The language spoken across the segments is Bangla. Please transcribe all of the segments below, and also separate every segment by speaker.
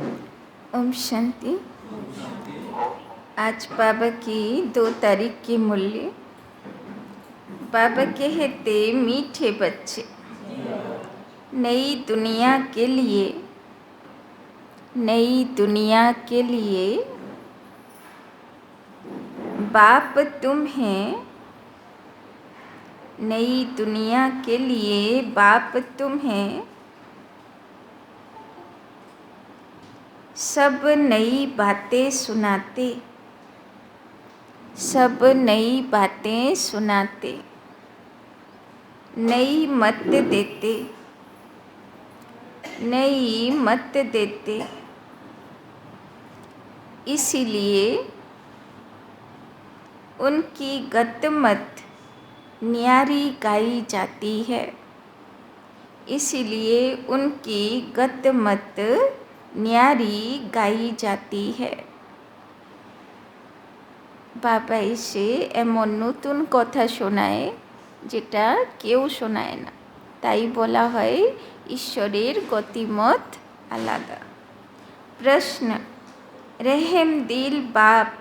Speaker 1: ओम शांति। आज बाबा की 2 तारीख की मूल्य। बाबा कहते मीठे बच्चे, नई दुनिया के लिए बाप तुम हैं। नई दुनिया के लिए बाप तुम हैं। सब नई बातें सुनाते, नई मत देते। इसीलिए उनकी गतमत न्यारी गाई जाती है। इसीलिए उनकी गतमत न्यारी गाई जाती है। बाबा इसे एमन नतून कथा शोनाय जेटा केउ शोनाय ना, ताई बोला है ईश्वरेर गतिमत आलादा। प्रश्न, रहम दिल बाप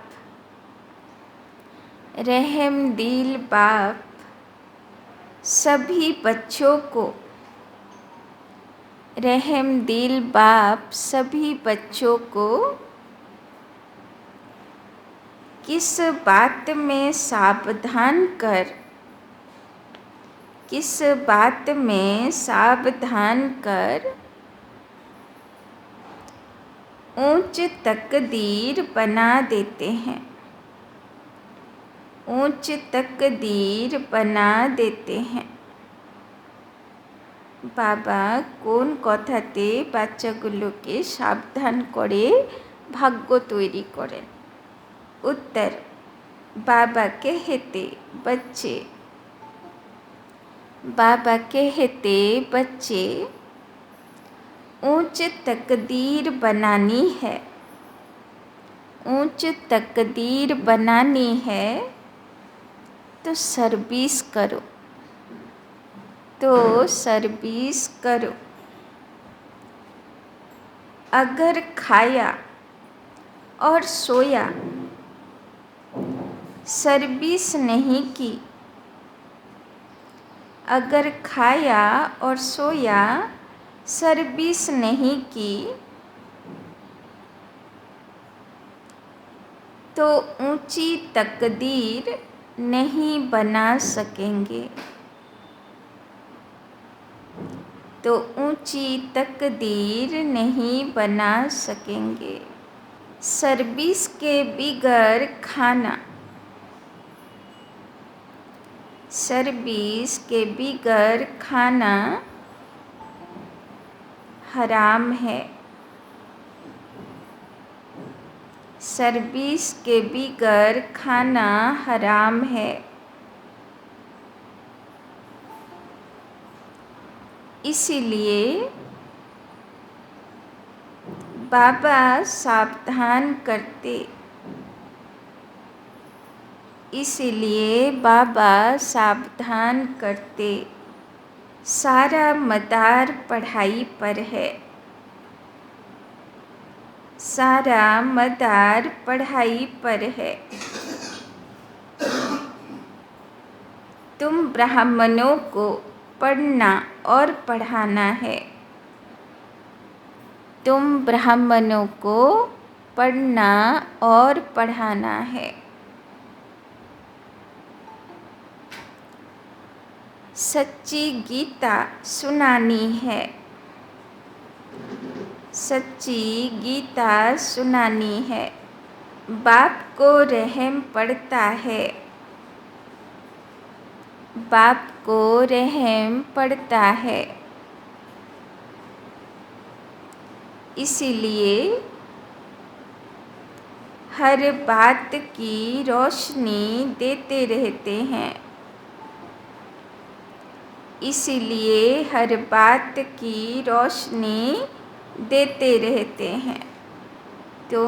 Speaker 1: सभी बच्चों को किस बात में सावधान कर ऊंच तकदीर बना देते हैं। बाबा कोन कथाते बाच्चागुलोके सावधान करे भाग्य तैरी करें? उत्तर, बाबा कहते बच्चे ऊंच तकदीर बनानी है तो सर्विस करो। अगर खाया और सोया, सर्विस नहीं की, तो ऊंची तकदीर नहीं बना सकेंगे। सर्विस के बिगर खाना हराम है। इसीलिए बाबा सावधान करते। सारा मदार पढ़ाई पर है। तुम ब्राह्मणों को पढ़ना और पढ़ाना है। सच्ची गीता सुनानी है। बाप को रहम पड़ता है। इसीलिए हर बात की रोशनी देते रहते हैं। तो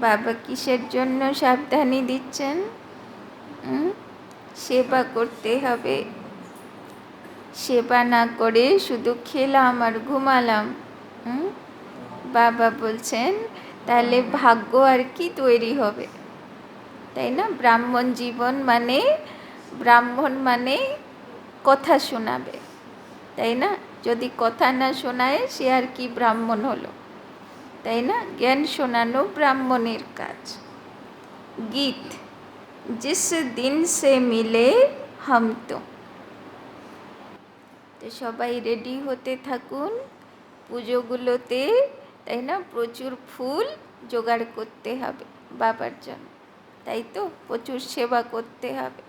Speaker 1: बाबा किसेर जन्य सावधानी दिच्छेन? सेवा करते हबे। सेवा ना करे शुधु खेलाम और घुमालाम, বাবা বলছেন তাহলে ভাগ্য আর কি তৈরি হবে, তাই না? ব্রাহ্মণ মানে কথা শোনাবে, তাই না? যদি কথা না শোনায় সে আর কি ব্রাহ্মণ হলো, তাই না? জ্ঞান শোনানো ব্রাহ্মণের কাজ। গীত, জিস দিন সে মিলে হাম তো সবাই রেডি হতে থাকুন পুজোগুলোতে, তাই না? প্রচুর ফুল জোগাড় করতে হবে বাবার জন্য, তাই তো? প্রচুর সেবা করতে হবে।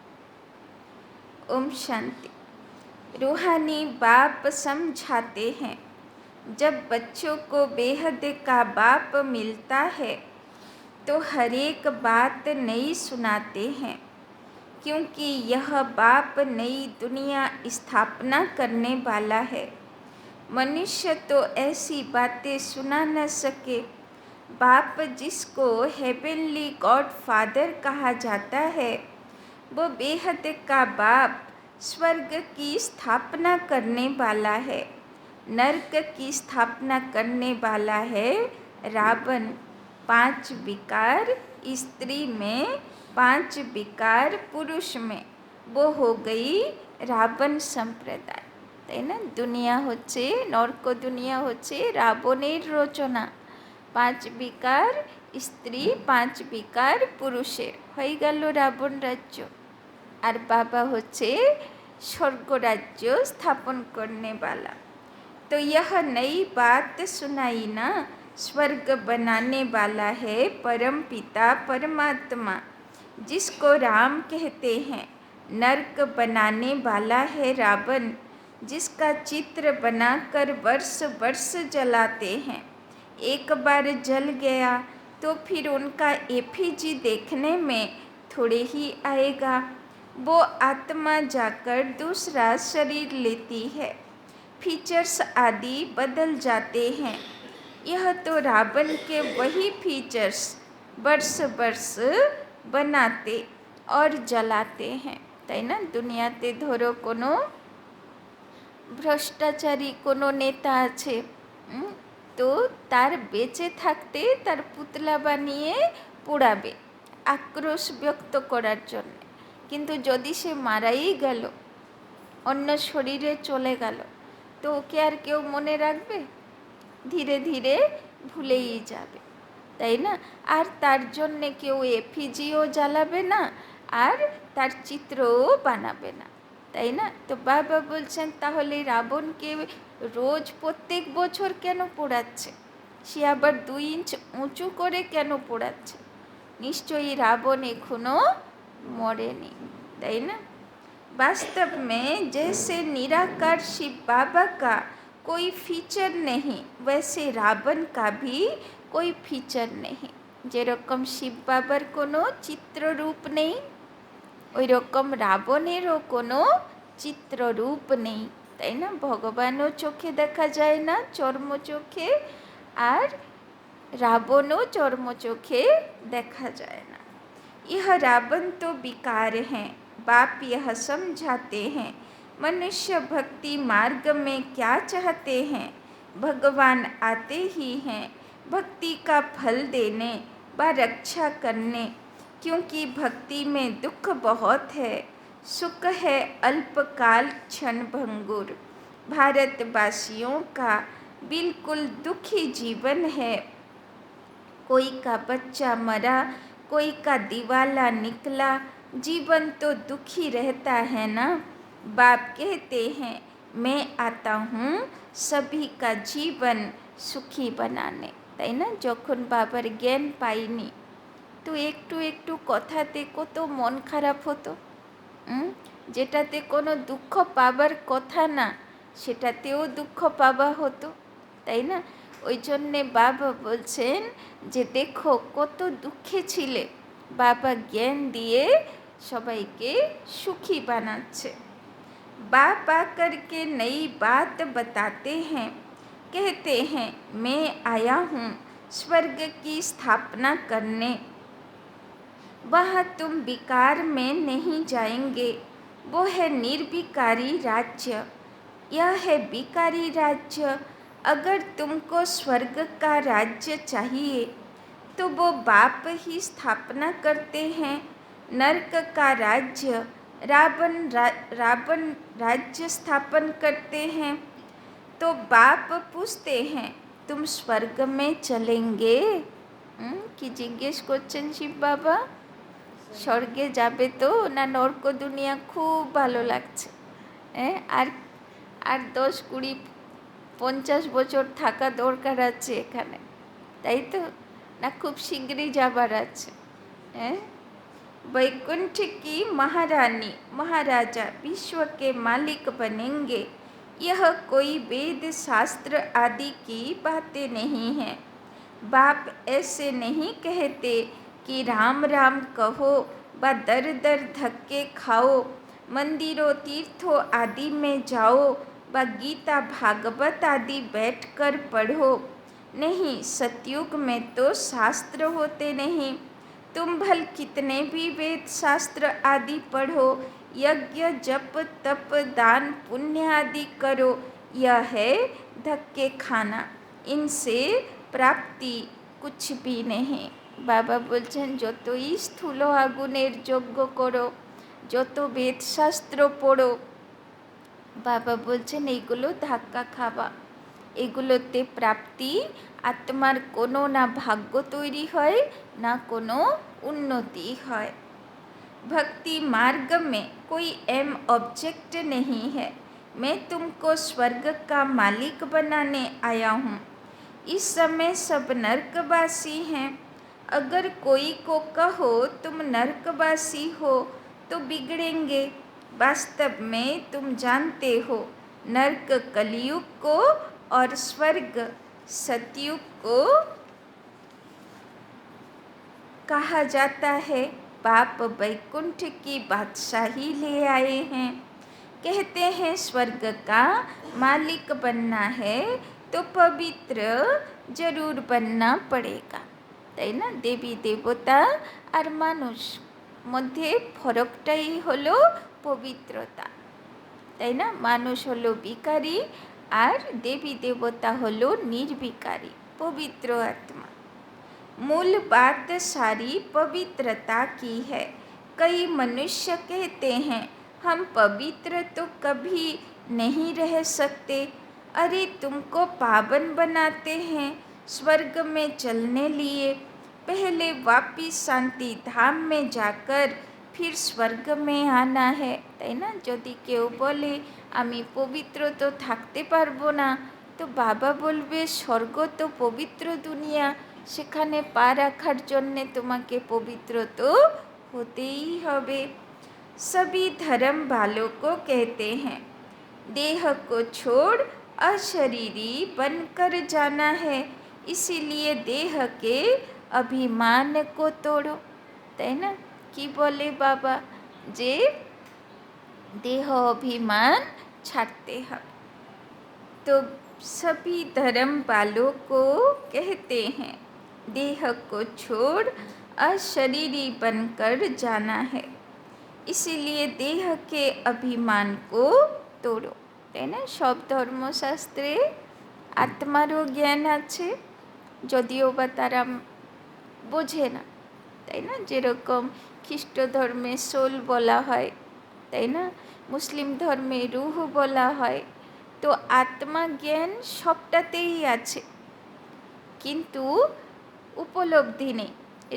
Speaker 1: ओम शांति। रूहानी बाप समझाते हैं, जब बच्चों को बेहद का बाप मिलता है तो हर एक बात नई सुनाते हैं, क्योंकि यह बाप नई दुनिया स्थापना करने वाला है। मनुष्य तो ऐसी बातें सुना न सके। बाप जिसको हेवनली गॉड फादर कहा जाता है, वो बेहद का बाप स्वर्ग की स्थापना करने वाला है। नरक की स्थापना करने वाला है रावण। 5 विकार स्त्री में, 5 विकार पुरुष में, वो हो गई रावण संप्रदाय, তাই না? দুনিয়া হচ্ছে, নরক দুনিয়া হচ্ছে রাবণের রচনা। 5 বিকার স্ত্রী, 5 বিকার পুরুষের, হয়ে গেল রাবণ রাজ্য। আর বাবা হচ্ছে स्वर्ग राज्य स्थापन करने वाला। तो यह नई बात सुनाई ना, स्वर्ग बनाने वाला है परम पिता परमात्मा, जिसको राम कहते हैं। नरक बनाने वाला है रावण, जिसका चित्र बनाकर वर्ष वर्ष जलाते हैं। एक बार जल गया तो फिर उनका एफिजी देखने में थोड़े ही आएगा। वो आत्मा जाकर दूसरा शरीर लेती है, फीचर्स आदि बदल जाते हैं। यह तो रावण के वही फीचर्स वर्ष वर्ष बनाते और जलाते हैं, তাই না? দুনিয়াতে ধরো কোনো ভ্রষ্টাচারী কোনো নেতা আছে, তো তার বেঁচে থাকতে তার পুতলা বানিয়ে পোড়াবে আক্রোশ ব্যক্ত করার জন্য। কিন্তু যদি সে মারাই গেল, অন্য শরীরে চলে গেল, তো ওকে আর কেউ মনে রাখবে? ধীরে ধীরে ভুলেই যাবে, তাই না? আর তার জন্যে কেউ এফিজিও জ্বালাবে না, আর তার চিত্রও বানাবে না, তাই না? তো বাবা বলছেন তাহলে রাবণকে রোজ প্রত্যেক বছর কেন পোড়াচ্ছে? সে আবার 2 ইঞ্চ উঁচু করে কেন পোড়াচ্ছে? নিশ্চয়ই রাবণ এখনো मरेनी, তাই না? वास्तव में जैसे निराकार शिव बाबा का कोई फीचर नहीं, वैसे रावण का भी कोई फीचर नहीं। যেরকম শিব বাবার কোনো চিত্ররূপ নেই, ওই রকম রাবণেরও কোনো চিত্ররূপ নেই, তাই না? ভগবানও চোখে দেখা যায় না চর্ম চোখে, আর রাবণও চর্ম চোখে দেখা যায় না। यह रावण तो विकार हैं, बाप यह समझाते हैं। मनुष्य भक्ति मार्ग में क्या चाहते हैं? भगवान आते ही हैं भक्ति का फल देने व रक्षा करने, क्योंकि भक्ति में दुख बहुत है, सुख है अल्पकाल क्षण भंगुर। भारतवासियों का बिल्कुल दुखी जीवन है। कोई का बच्चा मरा, कोई का दिवाला निकला, जीवन तो दुखी रहता है ना। बाप कहते हैं मैं आता हूँ सभी का जीवन सुखी बनाने, তাই না? যখন বাবার জ্ঞান পাইনি তো একটু একটু কথাতে কত মন খারাপ হতো, যেটাতে কোনো দুঃখ পাবার কথা না সেটাতেও দুঃখ পাওয়া হতো, তাই না? ওই জন্যে বাবা বলছেন যে দেখো কত দুঃখে ছিলে, বাবা জ্ঞান দিয়ে সবাইকে সুখী বানাচ্ছে। बाप आकर के नई बात बताते हैं, कहते हैं मैं आया हूँ स्वर्ग की स्थापना करने। वहाँ तुम विकार में नहीं जाएंगे, वो है निर्विकारी राज्य। यह है विकारी राज्य, अगर तुमको स्वर्ग का राज्य चाहिए तो वो बाप ही स्थापना करते हैं। नरक का राज्य रावण राज्य स्थापन करते हैं। तो बाप पूछते हैं तुम स्वर्ग में चलेंगे? कि जिज्ञेस করছেন শিব বাবা, স্বর্গে যাবে তো না নরক দুনিয়া খুব ভালো লাগছে? আর আর 10, 20, 50 বছর থাকা দরকার আছে এখানে, তাই তো? না খুব শীঘ্রই যাবার আছে? वैकुंठ की महारानी महाराजा विश्व के मालिक बनेंगे, यह कोई वेद शास्त्र आदि की बातें नहीं है। बाप ऐसे नहीं कहते कि राम राम कहो व दर दर धक्के खाओ, मंदिरों तीर्थों आदि में जाओ व गीता भागवत आदि बैठकर पढ़ो। नहीं, सतयुग में तो शास्त्र होते नहीं। तुम भल कितने भी वेद शास्त्र आदि पढ़ो, यज्ञ जप तप दान पुण्य आदि करो, यह है धक्के खाना, इनसे प्राप्ति कुछ भी नहीं। बाबा बोलছেন যতই স্থূল আগুনের যজ্ঞ করো, যত বেদ শাস্ত্র পড়ো, বাবা বলছেন এইগুলো ধাক্কা খাওয়া, এগুলোতে প্রাপ্তি आत्मार कोनो ना भाग्य तैरी है ना कोनो उन्नति है। भक्ति मार्ग में कोई एम ऑब्जेक्ट नहीं है। मैं तुमको स्वर्ग का मालिक बनाने आया हूँ। इस समय सब नरकवासी हैं। अगर कोई को कहो तुम नरकवासी हो तो बिगड़ेंगे। वास्तव में तुम जानते हो नरक कलयुग को और स्वर्ग सतयुग को कहा जाता है। बाप वैकुंठ की बादशाही ले आए हैं। कहते हैं स्वर्ग का मालिक बनना है तो पवित्र जरूर बनना पड़ेगा, তাই না? দেবী দেবতা আর মানুষ মধ্যে ফরকটাই হলো পবিত্রতা, তাই না? মানুষ হলো বিকারী আর देवी देवता हलो निर्विकारी पवित्र आत्मा। मूल बात सारी पवित्रता की है। कई मनुष्य कहते हैं हम पवित्र तो कभी नहीं रह सकते। अरे तुमको पावन बनाते हैं स्वर्ग में चलने लिए। पहले वापिस शांति धाम में जाकर फिर स्वर्ग में आना है, তাই না? যদি কেউ বলে আমি পবিত্র তো থাকতে পারবো না, তো বাবা বলবে স্বর্গ তো পবিত্র দুনিয়া, সেখানে পা রাখার জন্যে তোমাকে পবিত্র তো হতেই হবে। सभी धर्म वालों को कहते हैं देह को छोड़ अशरीरी बनकर जाना है, इसीलिए देह के अभिमान को तोड़ो, তাই না? কি বলে বাবা যে देह अभिमान छाड़ते हैं। तो सभी धर्म वालों को कहते हैं देह को छोड़ अशरीरी बनकर जाना है, इसीलिए देह के अभिमान को तोड़ो, তাই না? সব ধর্মশাস্ত্রে আত্মারও জ্ঞান আছে, যদিও বা তারা বোঝে না, তাই না? যেরকম খ্রিস্ট ধর্মে সোল বলা হয়, তাই না? মুসলিম ধর্মে রুহ বলা হয়। তো আত্মা জ্ঞান সবটাতেই আছে, কিন্তু উপলব্ধি নেই,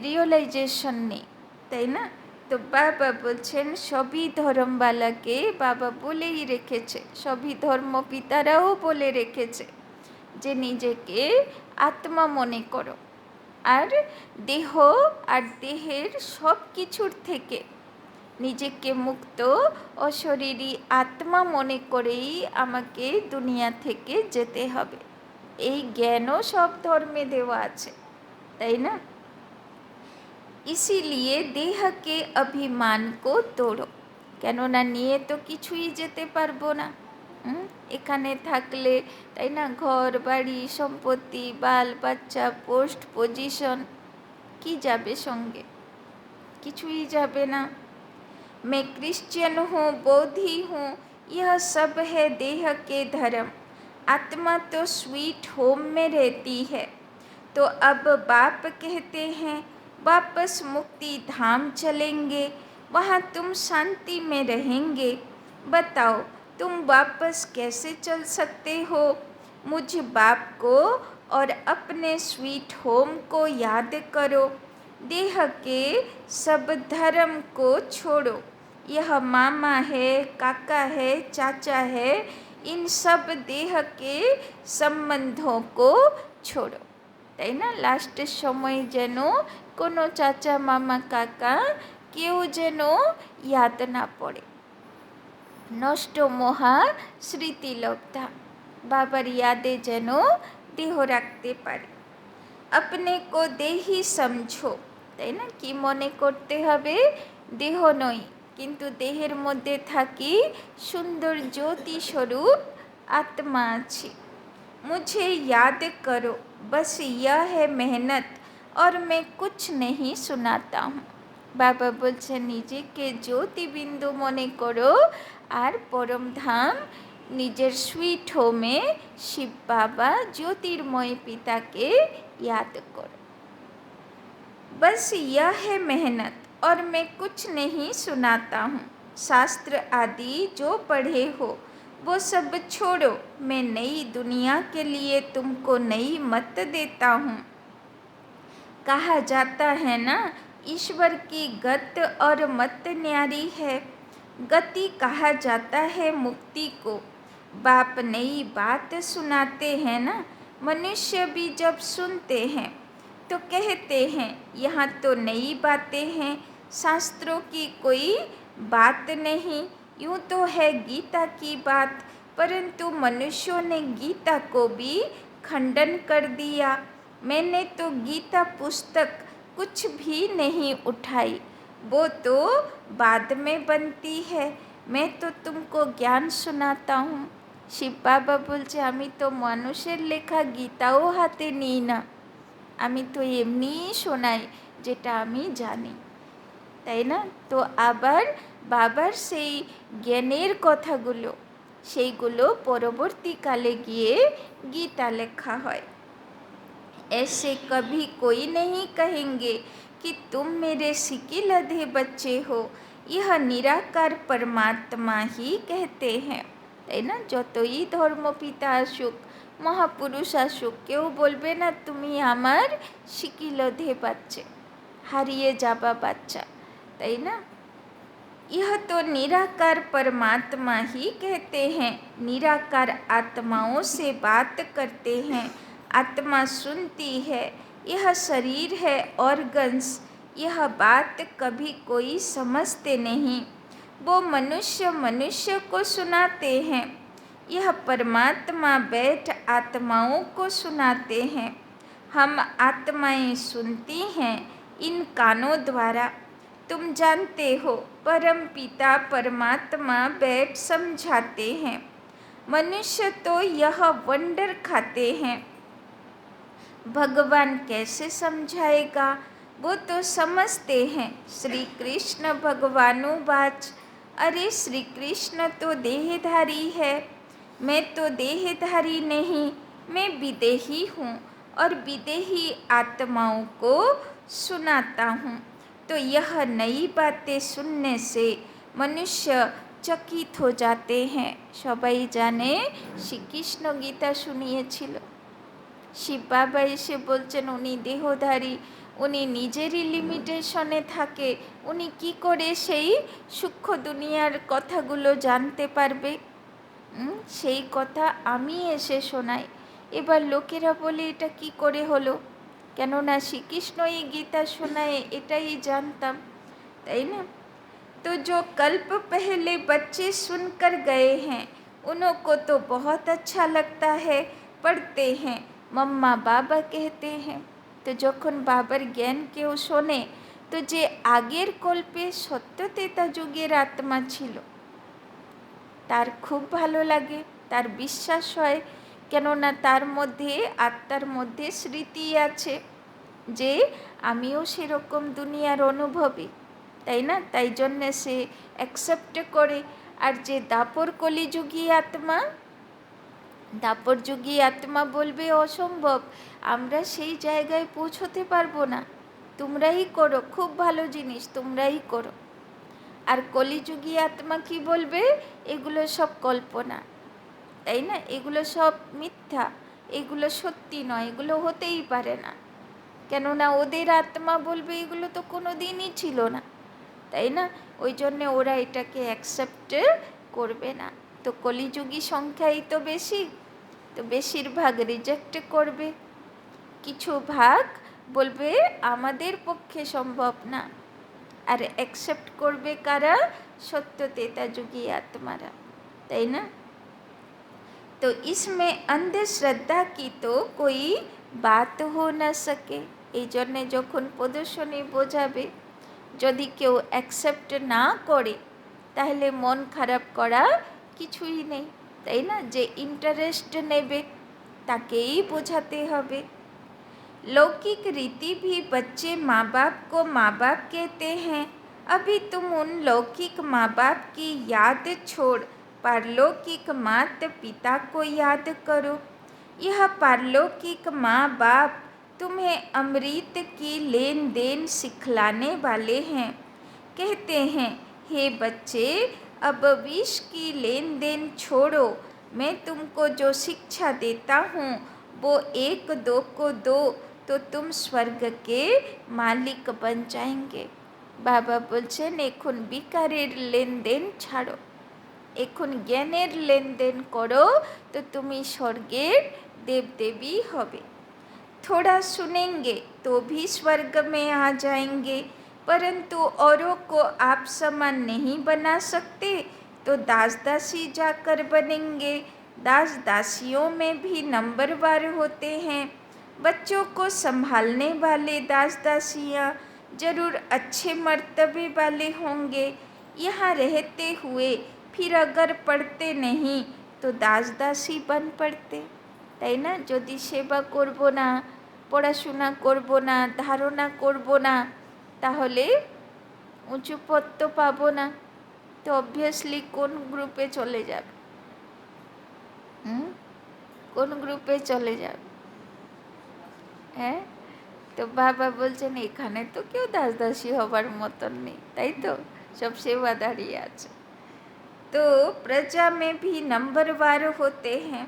Speaker 1: রিয়েলাইজেশন নেই, তাই না? তো বাবা বলছেন সবই ধর্মওয়ালাকে বাবা বলেই রেখেছে, সবই ধর্মপিতারাও বলে রেখেছে যে নিজেকে আত্মা মনে করো, আর দেহ আর দেহের সব কিছুর থেকে নিজেকে মুক্ত অশরীরী আত্মা মনে করেই আমাকে দুনিয়া থেকে যেতে হবে। এই জ্ঞানও সব ধর্মে দেওয়া আছে, তাই না? इसीलिए देह के अभिमान को तोड़ो, কেননা নিয়ে তো কিছুই যেতে পারবো না। এখানে থাকলে, তাই না, ঘর বাড়ি সম্পত্তি বাল বাচ্চা পোস্ট পজিশন কি যাবে সঙ্গে? কিছুই যাবে না। मैं क्रिश्चियन हूँ, बौद्धि हूँ, यह सब है देह के धर्म। आत्मा तो स्वीट होम में रहती है। तो अब बाप कहते हैं वापस मुक्ति धाम चलेंगे, वहाँ तुम शांति में रहेंगे। बताओ तुम वापस कैसे चल सकते हो? मुझ बाप को और अपने स्वीट होम को याद करो। देह के सब धर्म को छोड़ो। यह मामा है, काका है, चाचा है, इन सब देह के संबंधों को छोड़ो। তাই না? লাস্টের সময় যেন কোনো চাচা মামা কাকা কেউ যেন ইয়াদ না পড়ে। নষ্ট মহা স্মৃতিলব্ধা, বাবার ইয়াদে যেন দেহ রাখতে পারে। अपने को देही समझो, তাই না? কি মনে করতে হবে? দেহ নই, কিন্তু দেহের মধ্যে থাকি সুন্দর জ্যোতি স্বরূপ আত্মা আছে। मुझे याद करो, बस यह है मेहनत और मैं कुछ नहीं सुनाता हूँ। बाबा बोलছে নিজেকে জ্যোতিবিন্দু মনে করো আর পরমধাম নিজের সুইট হোমে শিব বাবা জ্যোতির্ময় পিতাকে याद करो। बस यह है मेहनत और मैं कुछ नहीं सुनाता हूँ। शास्त्र आदि जो पढ़े हो वो सब छोड़ो, मैं नई दुनिया के लिए तुमको नई मत देता हूँ। कहा जाता है ना, ईश्वर की गत और मत न्यारी है। गति कहा जाता है मुक्ति को। बाप नई बात सुनाते हैं ना, मनुष्य भी जब सुनते हैं तो कहते हैं यहाँ तो नई बातें हैं, शास्त्रों की कोई बात नहीं। यूँ तो है गीता की बात, परंतु मनुष्यों ने गीता को भी खंडन कर दिया। मैंने तो गीता पुस्तक कुछ भी नहीं उठाई, वो तो बाद में बनती है। मैं तो तुमको ज्ञान सुनाता हूँ। শিব বাবা বলছে আমি তো মানুষের লেখা গীতাও হাতে নিই না, আমি তো এমনিই শোনাই যেটা আমি জানি, তাই না? তো আবার বাবার সেই জ্ঞানের কথাগুলো সেইগুলো পরবর্তীকালে গিয়ে গীতা লেখা হয়। ऐसे कभी कोई नहीं कहेंगे कि तुम मेरे सिकिलधे बच्चे हो, यह निराकार परमात्मा ही कहते हैं, তাই না? যতই ধর্মপিতা আসুক, মহাপুরুষ আসুক, কেউ বলবে না তুমি আমার সিকিলধে বাচ্চা, হারিয়ে যাবা বাচ্চা, তাই না? यह तो निराकार परमात्मा ही कहते हैं। निराकार आत्माओं से बात करते हैं, आत्मा सुनती है। यह शरीर है ऑर्गन्स, यह बात कभी कोई समझते नहीं। वो मनुष्य मनुष्य को सुनाते हैं, यह परमात्मा बैठ आत्माओं को सुनाते हैं। हम आत्माएं सुनती हैं इन कानों द्वारा। तुम जानते हो परम पिता परमात्मा बैठ समझाते हैं। मनुष्य तो यह वंडर खाते हैं, भगवान कैसे समझाएगा? वो तो समझते हैं। श्री कृष्ण भगवानुवाच, अरे श्री कृष्ण तो देहधारी है, मैं तो देहधारी नहीं, मैं विदेही हूँ और विदेही आत्माओं को सुनाता हूँ। तो यह नई बातें सुनने से मनुष्य चकित हो जाते हैं। সবাই জানে শ্রীকৃষ্ণ গীতা শুনিয়েছিল। শিব বাবা এসে বলছেন উনি দেহধারী, উনি নিজেরই লিমিটেশনে থাকে, উনি কি করে সেই সূক্ষ্ম দুনিয়ার কথাগুলো জানতে পারবে? সেই কথা আমি এসে শোনাই। এবার লোকেরা বলে এটা কি করে হলো? কেননা শ্রীকৃষ্ণ এই গীতা শোনায় এটাই জানতাম, তাই না? तो जो कल्प पहले बच्चे सुनकर गए हैं उनको तो बहुत अच्छा लगता है, पढ़ते हैं, मम्मा बाबा कहते हैं। तो যখন বাবার জ্ঞান কেউ শোনে, তো যে আগের কল্পে সত্যতেতা যুগের আত্মা ছিল তার খুব ভালো লাগে, তার বিশ্বাস হয়, কেননা তার মধ্যে আত্মার মধ্যে স্মৃতি আছে যে আমিও সেরকম দুনিয়ার অনুভবী, তাই না? তাই জন্যে সে অ্যাকসেপ্ট করে। আর যে দাপর কলিযুগী আত্মা তারপর যোগী আত্মা বলবে অসম্ভব, আমরা সেই জায়গায় পৌঁছতে পারবো না, তোমরাই করো, খুব ভালো জিনিস, তোমরাই করো। আর কলিযুগী আত্মা কি বলবে? এগুলো সব কল্পনা, তাই না, এগুলো সব মিথ্যা, এগুলো সত্যি নয়, এগুলো হতেই পারে না। কেননা ওদের আত্মা বলবে এগুলো তো কোনো দিনই ছিল না, তাই না? ওই জন্যে ওরা এটাকে অ্যাকসেপ্ট করবে না। তো কলিযুগী সংখ্যাই তো বেশি, তো বেশিরভাগ রিজেক্ট করবে, কিছু ভাগ বলবে আমাদের পক্ষে সম্ভব না। আর অ্যাকসেপ্ট করবে কারা? সত্য তেতাযুগী আত্মারা, তাই না? तो इसमें अंधश्रद्धा की तो कोई बात हो न सके। এই জন্যে যখন প্রদর্শনী বোঝাবে, যদি কেউ অ্যাকসেপ্ট না করে তাহলে মন খারাপ করা কিছুই নেই, তাই না? যে ইন্টারেস্ট নেবে তাকেই বোঝাতে হবে। लौकिक रीति भी बच्चे माँ बाप को माँ बाप कहते हैं। अभी तुम उन लौकिक माँ बाप की याद छोड़ पारलौकिक माता पिता को याद करो। यह पारलौकिक माँ बाप तुम्हें अमृत की लेन देन सिखलाने वाले हैं। कहते हैं, हे बच्चे, अब विष की लेन देन छोड़ो, मैं तुमको जो शिक्षा देता हूँ वो एक दो को दो, तो तुम स्वर्ग के मालिक बन जाएंगे। বাবা বলছেন এখন বিকারের লেনদেন ছাড়ো, এখন জ্ঞানের লেনদেন করো, তো তুমি স্বর্গের দেবদেবী হবে। थोड़ा सुनेंगे तो भी स्वर्ग में आ जाएंगे, परंतु औरों को आप समान नहीं बना सकते, तो दास दासी जाकर बनेंगे। दास दासियों में भी नंबरवार होते हैं। बच्चों को संभालने वाले दास दासियाँ जरूर अच्छे मर्तबे वाले होंगे। यहाँ रहते हुए फिर अगर पढ़ते नहीं तो दास दासी बन पड़ते, তাই না? যদি সেবা করব না, পড়াশোনা করব না, ধারণা করব না, তাহলে উঁচু পদ তো পাবো না। তো অবভিয়াসলি কোন গ্রুপে চলে যাবে? কোন গ্রুপে চলে যাবে? হ্যাঁ, তো বাবা বলছেন এখানে তো কেউ দাস দাসী হবার মতন নেই, তাই তো, সব সেবাদারি আছে। तो प्रजा में भी नंबरवार होते हैं।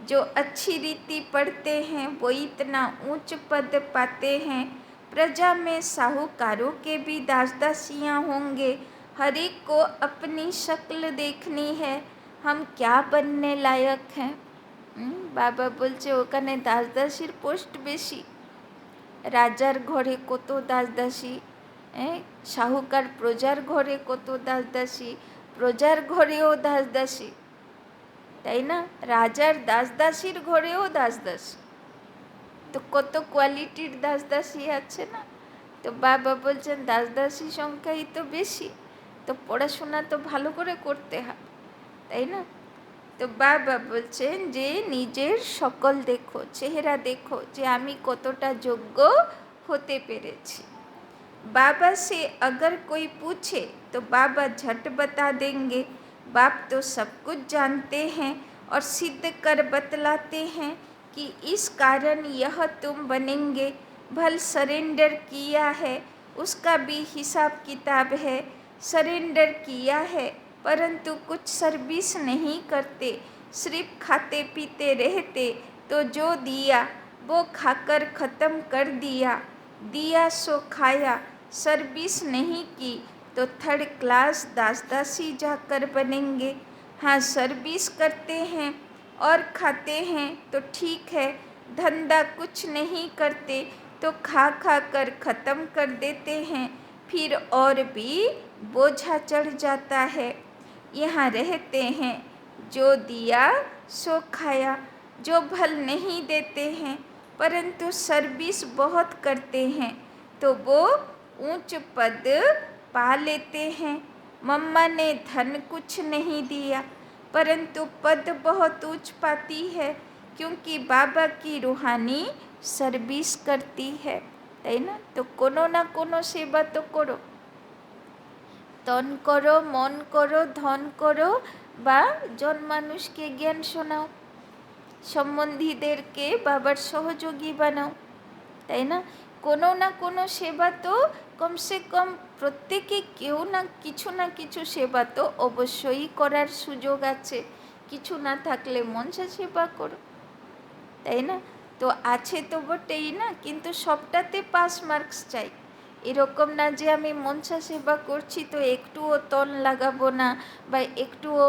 Speaker 1: जो अच्छी रीति पढ़ते हैं वो इतना ऊंच पद पाते हैं। प्रजा में साहूकारों के भी दास दासियाँ होंगे। हर एक को अपनी शक्ल देखनी है, हम क्या बनने लायक हैं। বাবা বলছে ওখানে দাস দাসীর পোস্ট বেশি। রাজার ঘরে কত দাস দাসী, সাহুকার প্রজার ঘরে কত দাস দাসী, প্রজার ঘরেও দাস দাসী, তাই না? রাজার দাস দাসীর ঘরেও দাস দাসী, তো কত কোয়ালিটির দাস দাসী আছে না? তো বাবা বলছেন দাস দাসী সংখ্যাই তো বেশি, তো পড়াশোনা তো ভালো করে করতে হবে, তাই না? তো বাবা বলছেন যে নিজের সকল দেখো, চেহারা দেখো যে আমি কতটা যোগ্য হতে পেরেছি। बाबा से अगर कोई पूछे तो बाबा झट बता देंगे। बाप तो सब कुछ जानते हैं और सिद्ध कर बतलाते हैं कि इस कारण यह तुम बनेंगे। भल सरेंडर किया है उसका भी हिसाब किताब है। सरेंडर किया है परंतु कुछ सर्विस नहीं करते, सिर्फ खाते पीते रहते, तो जो दिया वो खाकर ख़त्म कर दिया, दिया सो खाया। सर्विस नहीं की तो थर्ड क्लास दास दासी जाकर बनेंगे। हाँ, सर्विस करते हैं और खाते हैं तो ठीक है, धंधा कुछ नहीं करते तो खा खा कर ख़त्म कर देते हैं, फिर और भी बोझा चढ़ जाता है। यहाँ रहते हैं, जो दिया सो खाया। जो भल नहीं देते हैं परंतु सर्विस बहुत करते हैं तो वो ऊंच पद पा लेते हैं। मम्मा ने धन कुछ नहीं दिया परंतु पद बहुत ऊंच पाती है, क्योंकि बाबा की रूहानी सर्विस करती है, তাই না? তো কোনো না কোনো সেবা তো করো, তন করো, মন করো, ধন করো, বা জন মানুষকে জ্ঞান শোনাও। সম্বন্ধীদেরকে বাবার সহযোগী বানাও, তাই না? কোনো না কোনো সেবা তো কমসে কম প্রত্যেকে কেউ না কিছু সেবা তো অবশ্যই করার সুযোগ আছে। কিছু না থাকলে মনসা সেবা করো, তাই না? তো আছে তো বটেই না, কিন্তু সবটাতে পাস মার্কস চাই। এরকম না যে আমি মনসা সেবা করছি তো একটুও তন লাগাবো না, বা একটুও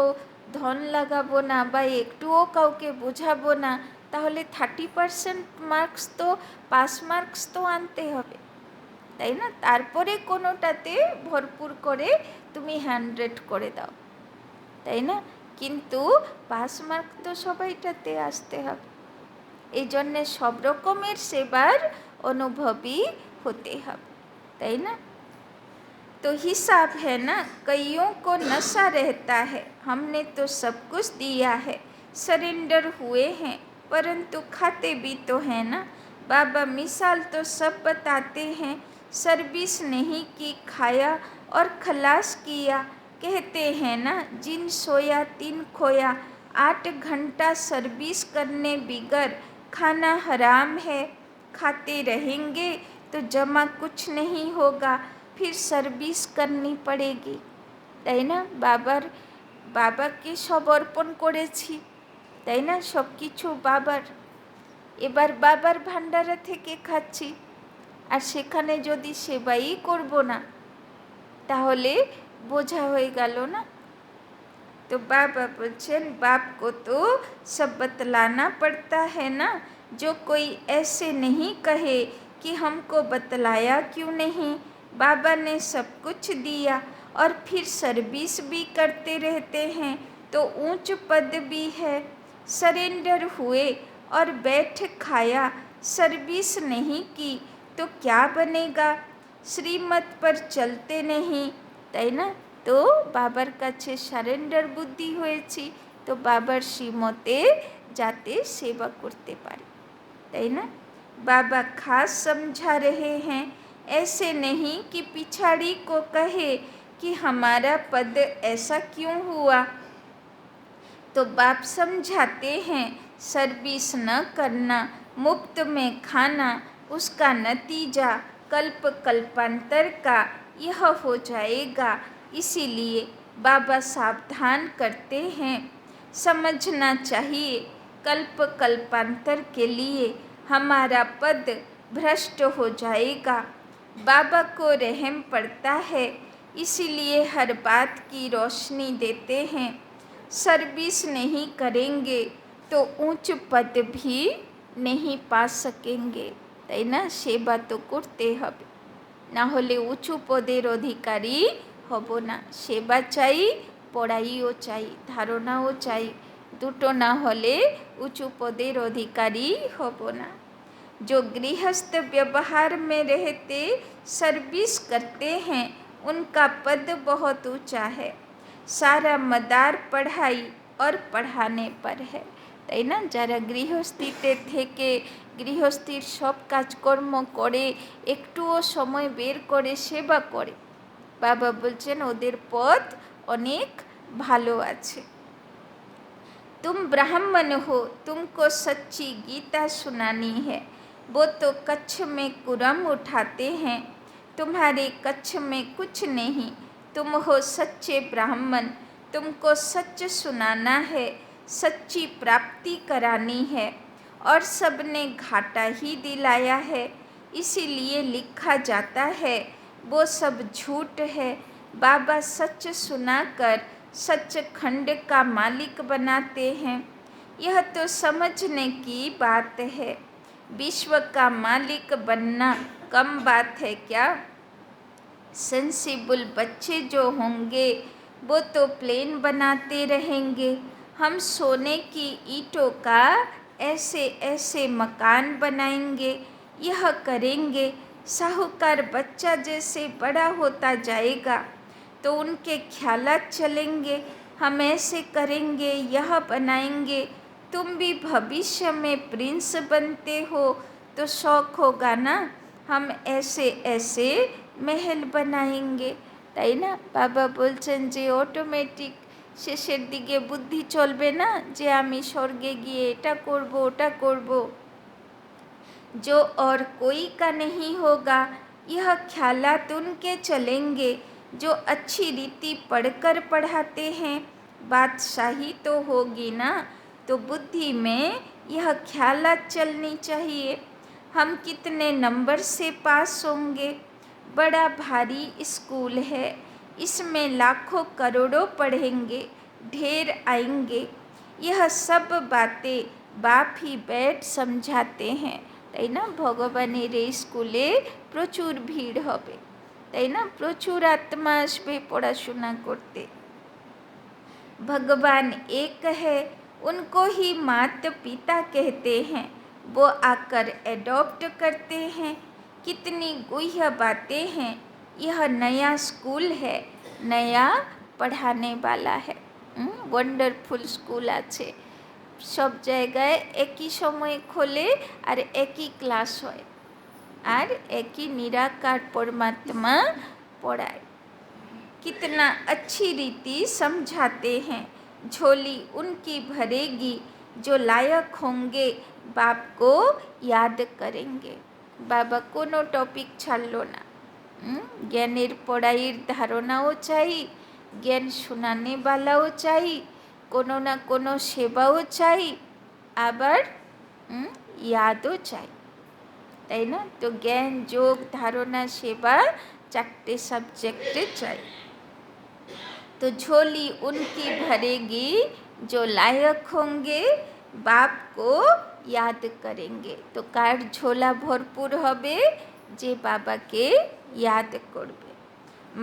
Speaker 1: ধন লাগাবো না, বা একটুও কাউকে বোঝাবো না, তাহলে 30% মার্কস তো, পাস মার্কস তো আনতে হবে, তাই না? তারপরে কোনোটাতে ভরপুর করে তুমি 100 করে দাও, তাই না? কিন্তু পাস মার্ক তো সবাইটাতে আসতে হবে। এই জন্যে সব রকমের সেবার অনুভবী হতে হবে, তাই না? तो हिसाब है ना, कईयों को नशा रहता है, हमने तो सब कुछ दिया है, सरेंडर हुए हैं, परंतु खाते भी तो हैं ना। बाबा मिसाल तो सब बताते हैं, सर्विस नहीं की खाया और खलास किया, कहते हैं ना जिन सोया 3 खोया, 8 घंटा सर्विस करने बिगर खाना हराम है, खाते रहेंगे तो जमा कुछ नहीं होगा, फिर सर्विस करनी पड़ेगी, তাই না? বাবাকে সব অর্পণ করেছি, তাই না? সব কিছু বাবার, এবার বাবার ভান্ডারা থেকে খাচ্ছি, আর সেখানে যদি সেবাই করব না তাহলে বোঝা হয়ে গেল না। तो बाबा बोलছেন, बाप को तो सब बतलाना पड़ता है ना, जो कोई ऐसे नहीं कहे कि हमको बतलाया क्यों नहीं। बाबा ने सब कुछ दिया और फिर सर्विस भी करते रहते हैं, तो ऊंच पद भी है। सरेंडर हुए और बैठ खाया, सर्विस नहीं की तो क्या बनेगा, श्रीमत पर चलते नहीं, তাই না? তো বাবার কাছে সারেন্ডার বুদ্ধি হয়েছি, তো বাবার শ্রীমতে যাতে সেবা করতে পারি, তাই না? बाबा खास समझा रहे हैं, ऐसे नहीं कि पिछाड़ी को कहे कि हमारा पद ऐसा क्यों हुआ। तो बाप समझाते हैं, सर्विस न करना, मुफ्त में खाना, उसका नतीजा कल्प कल्पांतर का यह हो जाएगा। इसीलिए बाबा सावधान करते हैं, समझना चाहिए कल्प कल्पांतर के लिए हमारा पद भ्रष्ट हो जाएगा। बाबा को रहम पड़ता है, इसीलिए हर बात की रोशनी देते हैं। सर्विस नहीं करेंगे तो ऊंच पद भी नहीं पा सकेंगे, তাই না? সেবা তো করতে হবে, না হলে উঁচু পদের অধিকারী হব না। সেবা চাই, পড়াইও চাই, ধারণাও চাই, দুটো না হলে উঁচু পদের অধিকারী হব না। जो गृहस्थ व्यवहार में रहते सर्विस करते हैं, उनका पद बहुत ऊंचा है। सारा मदार पढ़ाई और पढ़ाने पर है, তাই না? যারা গৃহস্থিতে থেকে গৃহস্থির সব কাজকর্ম করে, একটুও সময় বের করে সেবা করে, বাবা বলছেন ওদের পথ অনেক ভালো আছে। तुम ब्राह्मण हो, तुमको सच्ची गीता सुनानी है, वो तो कच्छ में कुरम उठाते हैं, तुम्हारे कच्छ में कुछ नहीं, तुम हो सच्चे ब्राह्मण, तुमको सच सुनाना है, सच्ची प्राप्ति करानी है, और सबने घाटा ही दिलाया है, इसीलिए लिखा जाता है वो सब झूठ है। बाबा सच सुनाकर सचखंड का मालिक बनाते हैं, यह तो समझने की बात है। विश्व का मालिक बनना कम बात है क्या। सेंसिबल बच्चे जो होंगे वो तो प्लेन बनाते रहेंगे, हम सोने की ईंटों का ऐसे ऐसे मकान बनाएंगे, यह करेंगे। साहूकार बच्चा जैसे बड़ा होता जाएगा तो उनके ख्यालात चलेंगे, हम ऐसे करेंगे, यह बनाएंगे। तुम भी भविष्य में प्रिंस बनते हो तो शौक होगा ना, हम ऐसे ऐसे महल बनाएंगे, তাই না? বাবা বলছেন যে অটোমেটিক শেষের দিকে বুদ্ধি চলবে না যে আমি স্বর্গে গিয়ে এটা করব ওটা করব। जो और कोई का नहीं होगा, यह ख्यालात उनके चलेंगे जो अच्छी रीति पढ़कर पढ़ाते हैं। बादशाही तो होगी ना, तो बुद्धि में यह ख्यालात चलनी चाहिए। हम कितने नंबर से पास होंगे, बड़ा भारी स्कूल है, इसमें लाखों करोड़ों पढ़ेंगे, ढेर आएंगे। यह सब बातें बाप ही बैठ समझाते हैं। তাই না, ভগবানের এই স্কুলে প্রচুর ভিড় হবে, তাই না, প্রচুর আত্মা আসবে পড়াশোনা করতে। भगवान एक है, उनको ही माता पिता कहते हैं, वो आकर एडॉप्ट करते हैं। कितनी गुह्य बातें हैं। यह नया स्कूल है, नया पढ़ाने वाला है। वंडरफुल स्कूल আছে, সব জায়গায় একই সময়ে খোলে আর একই ক্লাস হয় আর একই নিরাকার परमात्मा पढ़ाए। कितना अच्छी रीति समझाते हैं, झोली उनकी भरेगी जो लायक होंगे, बाप को याद करेंगे। बाबा कोनो टपिक ছাড়লো না। জ্ঞানের পড়াইয়ের ধারণাও চাই, জ্ঞান শোনানে বালাও চাই, কোনো না কোনো সেবাও চাই, আবার ইয়াদও চাই, তাই না। তো জ্ঞান যোগ ধারণা সেবা চারটে সাবজেক্টে চাই। तो झोली उनकी भरेगी जो लायक होंगे, बाप को याद करेंगे। तो कार झोला भरपूर হবে যে বাবাকে याद করবে।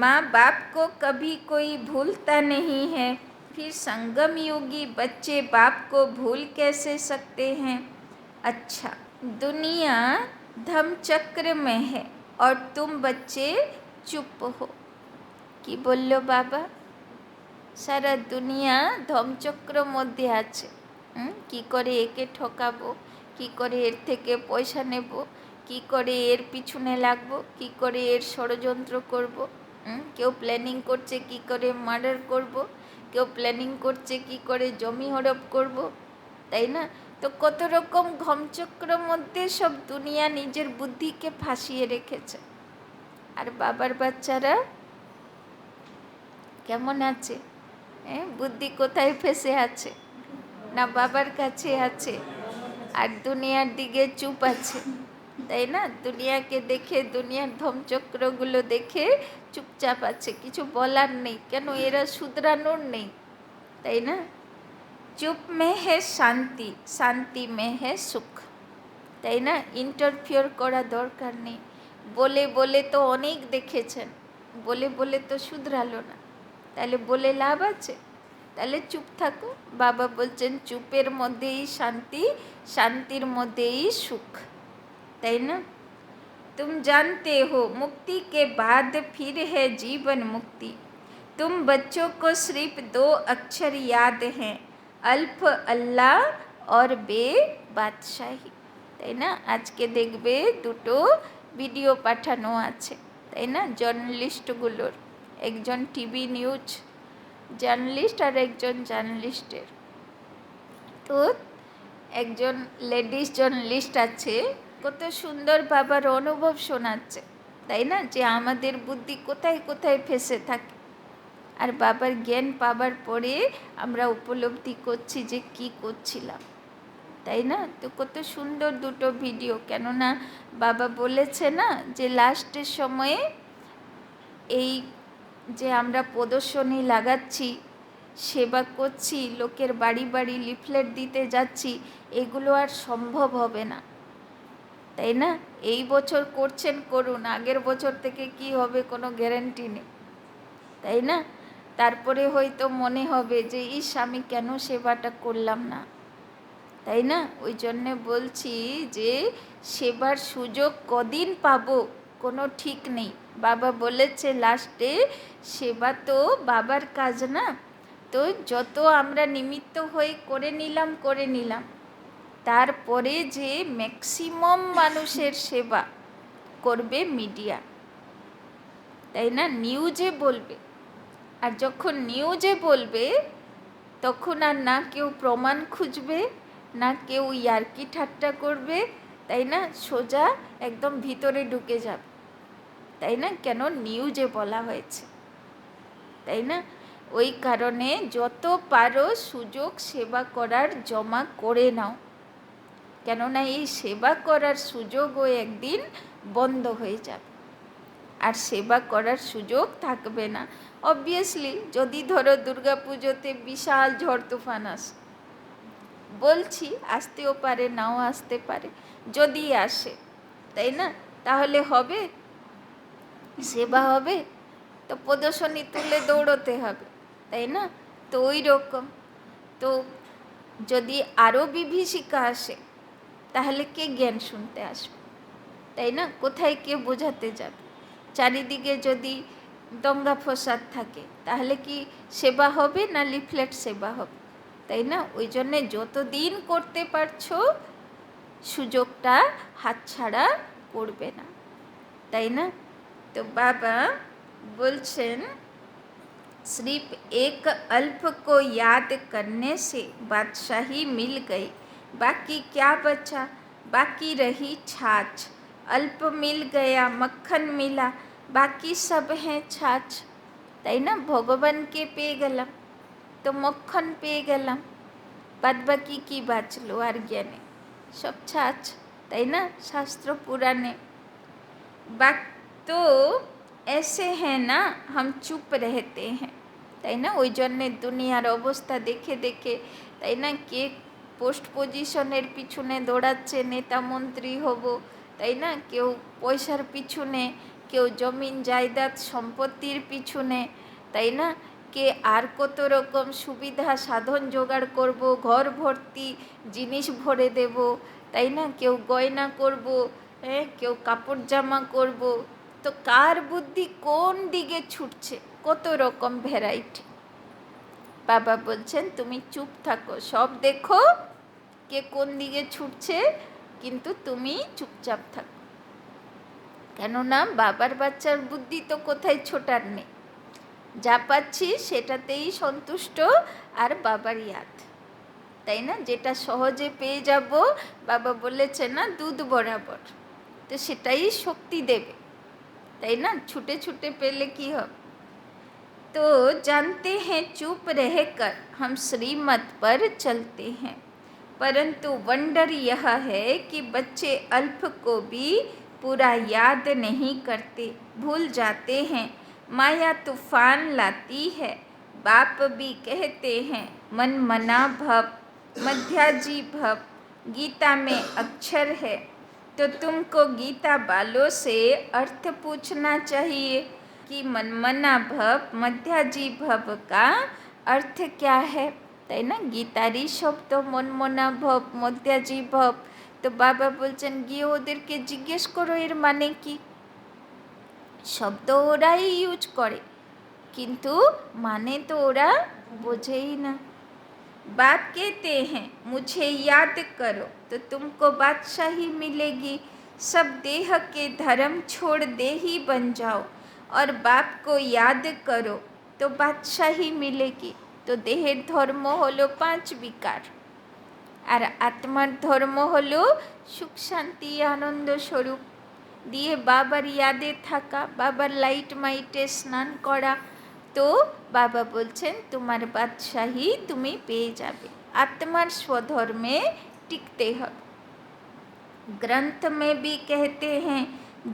Speaker 1: माँ बाप को कभी कोई भूलता नहीं है, फिर संगम योगी बच्चे बाप को भूल कैसे सकते हैं। अच्छा, दुनिया धम्मचक्र में है और तुम बच्चे चुप हो। কি বলল বাবা, সারা দুনিয়া ধর্মচক্র মধ্যে আছে। কি করে একে ঠকাবো, কি করে এর থেকে পয়সা নেব, কি করে এর পিছনে লাগবো, কি করে এর ষড়যন্ত্র করব। কেউ প্ল্যানিং করছে কি করে মার্ডার করব, কেউ প্ল্যানিং করছে কি করে জমি হড়প করব, তাই না। তো কত রকম ধর্মচক্র মধ্যে সব দুনিয়া নিজের বুদ্ধিকে ফাঁসিয়ে রেখেছে। আর বাবার বাচ্চারা কেমন আছে, বুদ্ধি কোথায় ফেসে আছে, না বাবার কাছে আছে, আর দুনিয়ার দিকে চুপ আছে, তাই না। দুনিয়াকে দেখে, দুনিয়ার ধর্মচক্রগুলো দেখে চুপচাপ আছে, কিছু বলার নেই, কেন এরা শুধরানোর নেই, তাই না। চুপ মে হে শান্তি, শান্তি মে হে সুখ, তাই না। ইন্টারফিয়ার করা দরকার নেই। বলে বলে তো অনেক দেখেছেন, বলে বলে তো শুধরালো না, তাহলে বলে লাভ আছে, তাহলে চুপ থাকো। বাবা বলছেন চুপের মধ্যেই শান্তি, শান্তির মধ্যেই সুখ, তাই না। तुम जानते हो मुक्ति के बाद फिर है जीवन मुक्ति। तुम बच्चों को सिर्फ 2 अक्षर याद हैं, अल्फ अल्लाह और बे बादशाही, তাই না। আজকে দেখবে দুটো ভিডিও পাঠানো আছে, তাই না, জার্নালিস্টগুলোর, একজন টিভি নিউজ জার্নালিস্ট আর একজন জার্নালিস্টের। তো একজন লেডিস জার্নালিস্ট আছে, কত সুন্দর বাবার অনুভব শোনাচ্ছে, তাই না, যে আমাদের বুদ্ধি কোথায় কোথায় ফেসে থাকে। আর বাবার জ্ঞান পাবার পরে আমরা উপলব্ধি করছি যে কি করছিলাম, তাই না। তো কত সুন্দর দুটো ভিডিও, কেননা বাবা বলেছে না যে লাস্টের সময়ে এই যে আমরা প্রদর্শনী লাগাচ্ছি, সেবা করছি, লোকের বাড়ি বাড়ি লিফলেট দিতে যাচ্ছি, এগুলো আর সম্ভব হবে না, তাই না। এই বছর করছেন করুন, আগের বছর থেকে কি হবে কোনো গ্যারান্টি নেই, তাই না। তারপরে হয়তো মনে হবে যে ইস আমি কেন সেবাটা করলাম না, তাই না। ওই জন্যে বলছি যে সেবার সুযোগ কদিন পাবো কোনো ঠিক নেই। বাবা বলেছে লাস্টে সেবা তো বাবার কাজ না, তো যত আমরা নিমিত্ত হয়ে করে নিলাম, তারপরে যে ম্যাক্সিমাম মানুষের সেবা করবে মিডিয়া, তাই না, নিউজে বলবে। আর যখন নিউজে বলবে তখন আর না কেউ প্রমাণ খুঁজবে, না কেউ ইয়ার্কি ঠাট্টা করবে, তাই না? সোজা একদম ভিতরে ঢুকে যাবে, তাই না? কেন নিউজে বলা হয়েছে, তাই না? ওই কারণে যত পারো সুযোগ সেবা করার জমা করে নাও, কেননা এই সেবা করার সুযোগও একদিন বন্ধ হয়ে যাবে, আর সেবা করার সুযোগ থাকবে না। অবভিয়াসলি যদি ধরো দুর্গাপুজোতে বিশাল ঝড় তুফান আসে, বলছি আসতেও পারে নাও আসতে পারে, যদি আসে, তাই না, তাহলে হবে সেবা হবে? তো প্রদর্শনী তুলে দৌড়তে হবে, তাই না? তো ওই রকম, তো যদি আরও বিভীষিকা আসে তাহলে কে জ্ঞান শুনতে আসবে, তাই না? কোথায় কে বোঝাতে যাবে? চারিদিকে যদি দঙ্গা ফসাদ থাকে তাহলে কি সেবা হবে না লিফলেট সেবা হবে, তাই না? ওই জন্যে যতদিন করতে পারছো সুযোগটা হাতছাড়া করবে না, তাই না? তো বাবা बोलছেন सिर्फ एक अल्प को याद करने से बादशाही मिल गई, बाकी क्या बचा, बाकी रही छाछ, अल्प मिल गया मक्खन मिला, बाकी सब है छाछ, তাই না? ভগবানকে পেয়ে গেলাম তো মক্খন পেয়ে গেলাম, বাদ বাকি কী বাঁচলো আর জ্ঞানে? সব ছাছ, তাই না? শাস্ত্র পুরাণে বাক তো ऐसे हैं ना हम चुप रहते हैं, তাই না? ওই জন্যে দুনিয়ার অবস্থা দেখে দেখে, তাই না, কে পোস্ট পজিশনের পিছনে দৌড়াচ্ছে, নেতা মন্ত্রী হব, তাই না, কেউ পয়সার পিছনে, কেউ জমিন জায়দাদ সম্পত্তির পিছনে, তাই না, কে আর কত রকম সুবিধা সাধন জোগাড় করব, ঘর ভর্তি জিনিস ভরে দেব, তাই না, কেউ গয়না করব, কেউ কাপড় জামা করব। তো কার বুদ্ধি কোন দিকে ছুটছে, কত রকম ভ্যারাইটি। বাবা বলছেন তুমি চুপ থাকো, সব দেখো কে কোন দিকে ছুটছে, কিন্তু তুমি চুপচাপ থাকো, কেননা বাবার বাচ্চার বুদ্ধি তো কোথায় ছোটার নেই, যা পাচ্ছি সেটাতেই সন্তুষ্ট, আর বাবার ইয়াদ, তাই না? যেটা সহজে পেয়ে যাব, বাবা বলেছে না দুধ বরাবর, তো সেটাই শক্তি দেবে, তাই না? ছুটে ছুটে পেলে কি হবে? तो जानते हैं चुप रहकर हम श्रीमत पर चलते हैं, परंतु वंडर यह है कि बच्चे अल्प को भी पूरा याद नहीं करते, भूल जाते हैं। माया तूफान लाती है, बाप भी कहते हैं मन मना भव, मध्याजी भव, गीता में अक्षर है, तो तुमको गीता वालों से अर्थ पूछना चाहिए कि मनमना भव मध्याजी भव का अर्थ क्या है, তাই না? গীতারই শব্দ মনমনা ভব, মধ্যাজি ভব। তো বাবা বলছেন গিয়ে ওদেরকে জিজ্ঞেস করো এর মানে কি। শব্দ ওরাই ইউজ করে, কিন্তু মানে তো ওরা বোঝেই না। बाप कहते हैं मुझे याद करो तो तुमको बादशाही मिलेगी, सब देह के धर्म छोड़ दे ही बन जाओ, और बाप को याद करो तो बादशाही मिलेगी। तो देहेर धर्म हलो 5 विकार, और आत्मार धर्म हलो सुख शांति आनंद स्वरूप, दिए बाबार यादे थाका, बाबार लाइट माइटे स्नान करा। तो बाबा बोलছেন তোমার বাদশাহী তুমি পেয়ে যাবে, आत्मार स्वधर्मे टिकते হবে। ग्रंथ में भी कहते हैं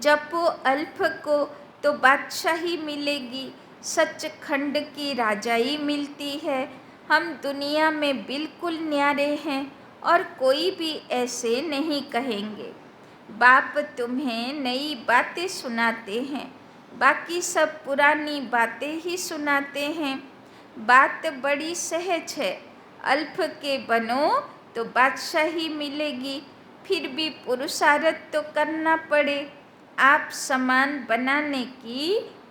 Speaker 1: जपो अल्प को तो बादशाही मिलेगी, सचखंड की राजाई मिलती है। हम दुनिया में बिल्कुल न्यारे हैं और कोई भी ऐसे नहीं कहेंगे। बाप तुम्हें नई बातें सुनाते हैं, बाकी सब पुरानी बातें ही सुनाते हैं। बात बड़ी सहज है, अल्प के बनो तो बादशाही मिलेगी, फिर भी पुरुषार्थ तो करना पड़े। आप समान बनाने की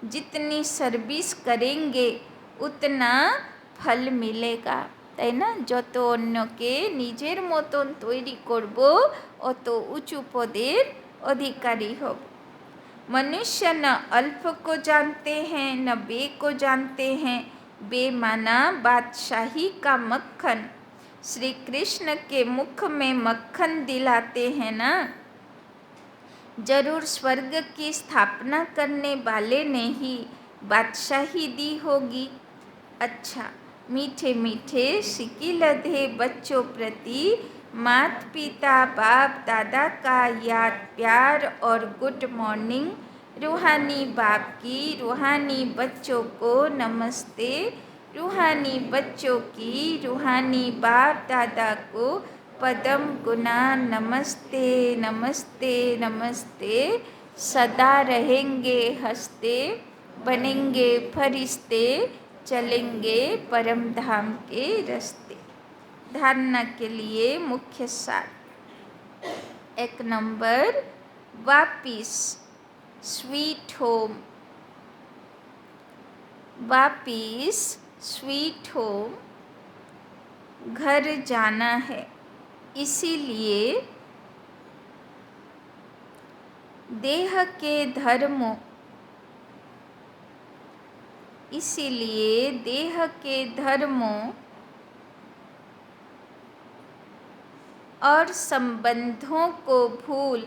Speaker 1: जितनी सर्विस करेंगे उतना फल मिलेगा, তাই না? যত অন্যকে নিজের মতন তৈরি করব অত উঁচু পদের অধিকারী হব। मनुष्य न अल्प को जानते हैं न बे को जानते हैं, बेमाना बादशाही का मक्खन। श्री कृष्ण के मुख में मक्खन दिलाते हैं ना, जरूर स्वर्ग की स्थापना करने वाले ने ही बादशाही दी होगी। अच्छा, मीठे मीठे सिक्की लधे बच्चों प्रति माता पिता बाप दादा का याद प्यार और गुड मॉर्निंग। रूहानी बाप की रूहानी बच्चों को नमस्ते। रूहानी बच्चों की रूहानी बाप दादा को पदम गुना नमस्ते नमस्ते नमस्ते। सदा रहेंगे हंसते, बनेंगे फरिश्ते, चलेंगे परम धाम के रास्ते। धारणा के लिए मुख्य सार। 1 नंबर, वापिस स्वीट होम। वापिस स्वीट होम, घर जाना है। इसीलिए देह के धर्मों और संबंधों को भूल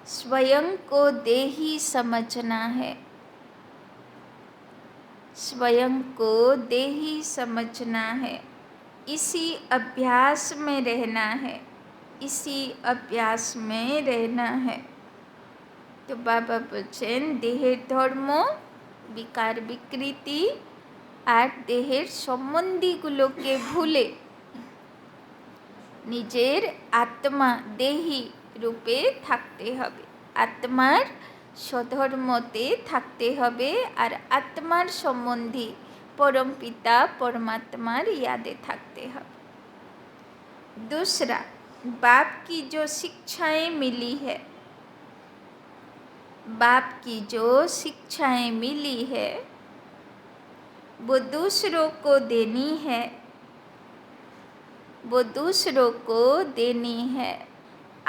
Speaker 1: स्वयं को देही समझना है। स्वयं को देही समझना है। इसी अभ्यास में रहना है। इसी अभ्यास में रहना है। तो बाबा বলছেন দেহের ধর্ম, বিকার বিকৃতি আর দেহের সম্বন্ধীগুলোকে ভুলে নিজের আত্মা দেহি রূপে থাকতে হবে। আত্মার স্বধর্মতে থাকতে হবে আর আত্মার সম্বন্ধী परम पिता परमात्मार यादे थाकते हैं। दूसरा, बाप की जो शिक्षाएं मिली है, बाप की जो शिक्षाएं मिली है वो दूसरों को देनी है। वो दूसरों को देनी है।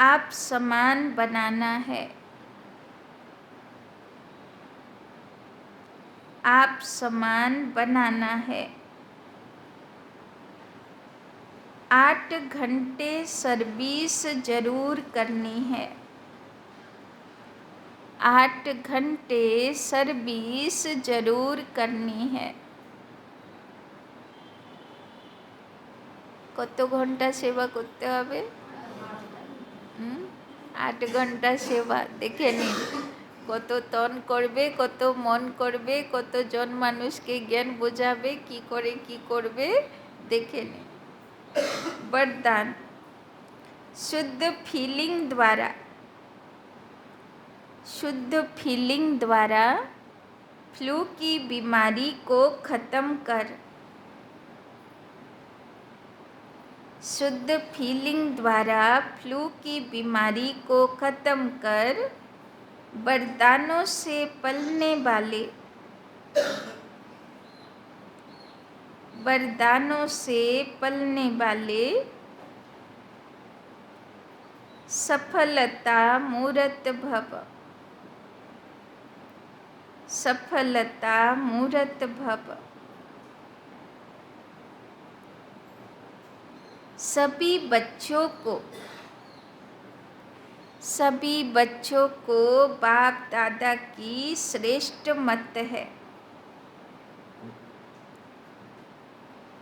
Speaker 1: आप समान बनाना है। आप समान बनाना है। 8 घंटे सर्विस जरूर करनी है। 8 घंटे सर्विस जरूर करनी है। কত ঘন্টা সেবা করতে হবে? 8 ঘন্টা সেবা। দেখে নিন কত তন করবে, কত মন করবে, কতজন মানুষকে জ্ঞান বোঝাবে, কি করে কি করবে দেখে নিন। वरदान, शुद्ध फीलिंग द्वारा फ्लू की बीमारी को ख़त्म कर। शुद्ध फीलिंग द्वारा फ्लू की बीमारी को ख़त्म कर वरदानों से पलने वाले सफलता मूर्त भव। सफलता मूर्त भव। सभी बच्चों को बाप दादा की श्रेष्ठ मत है।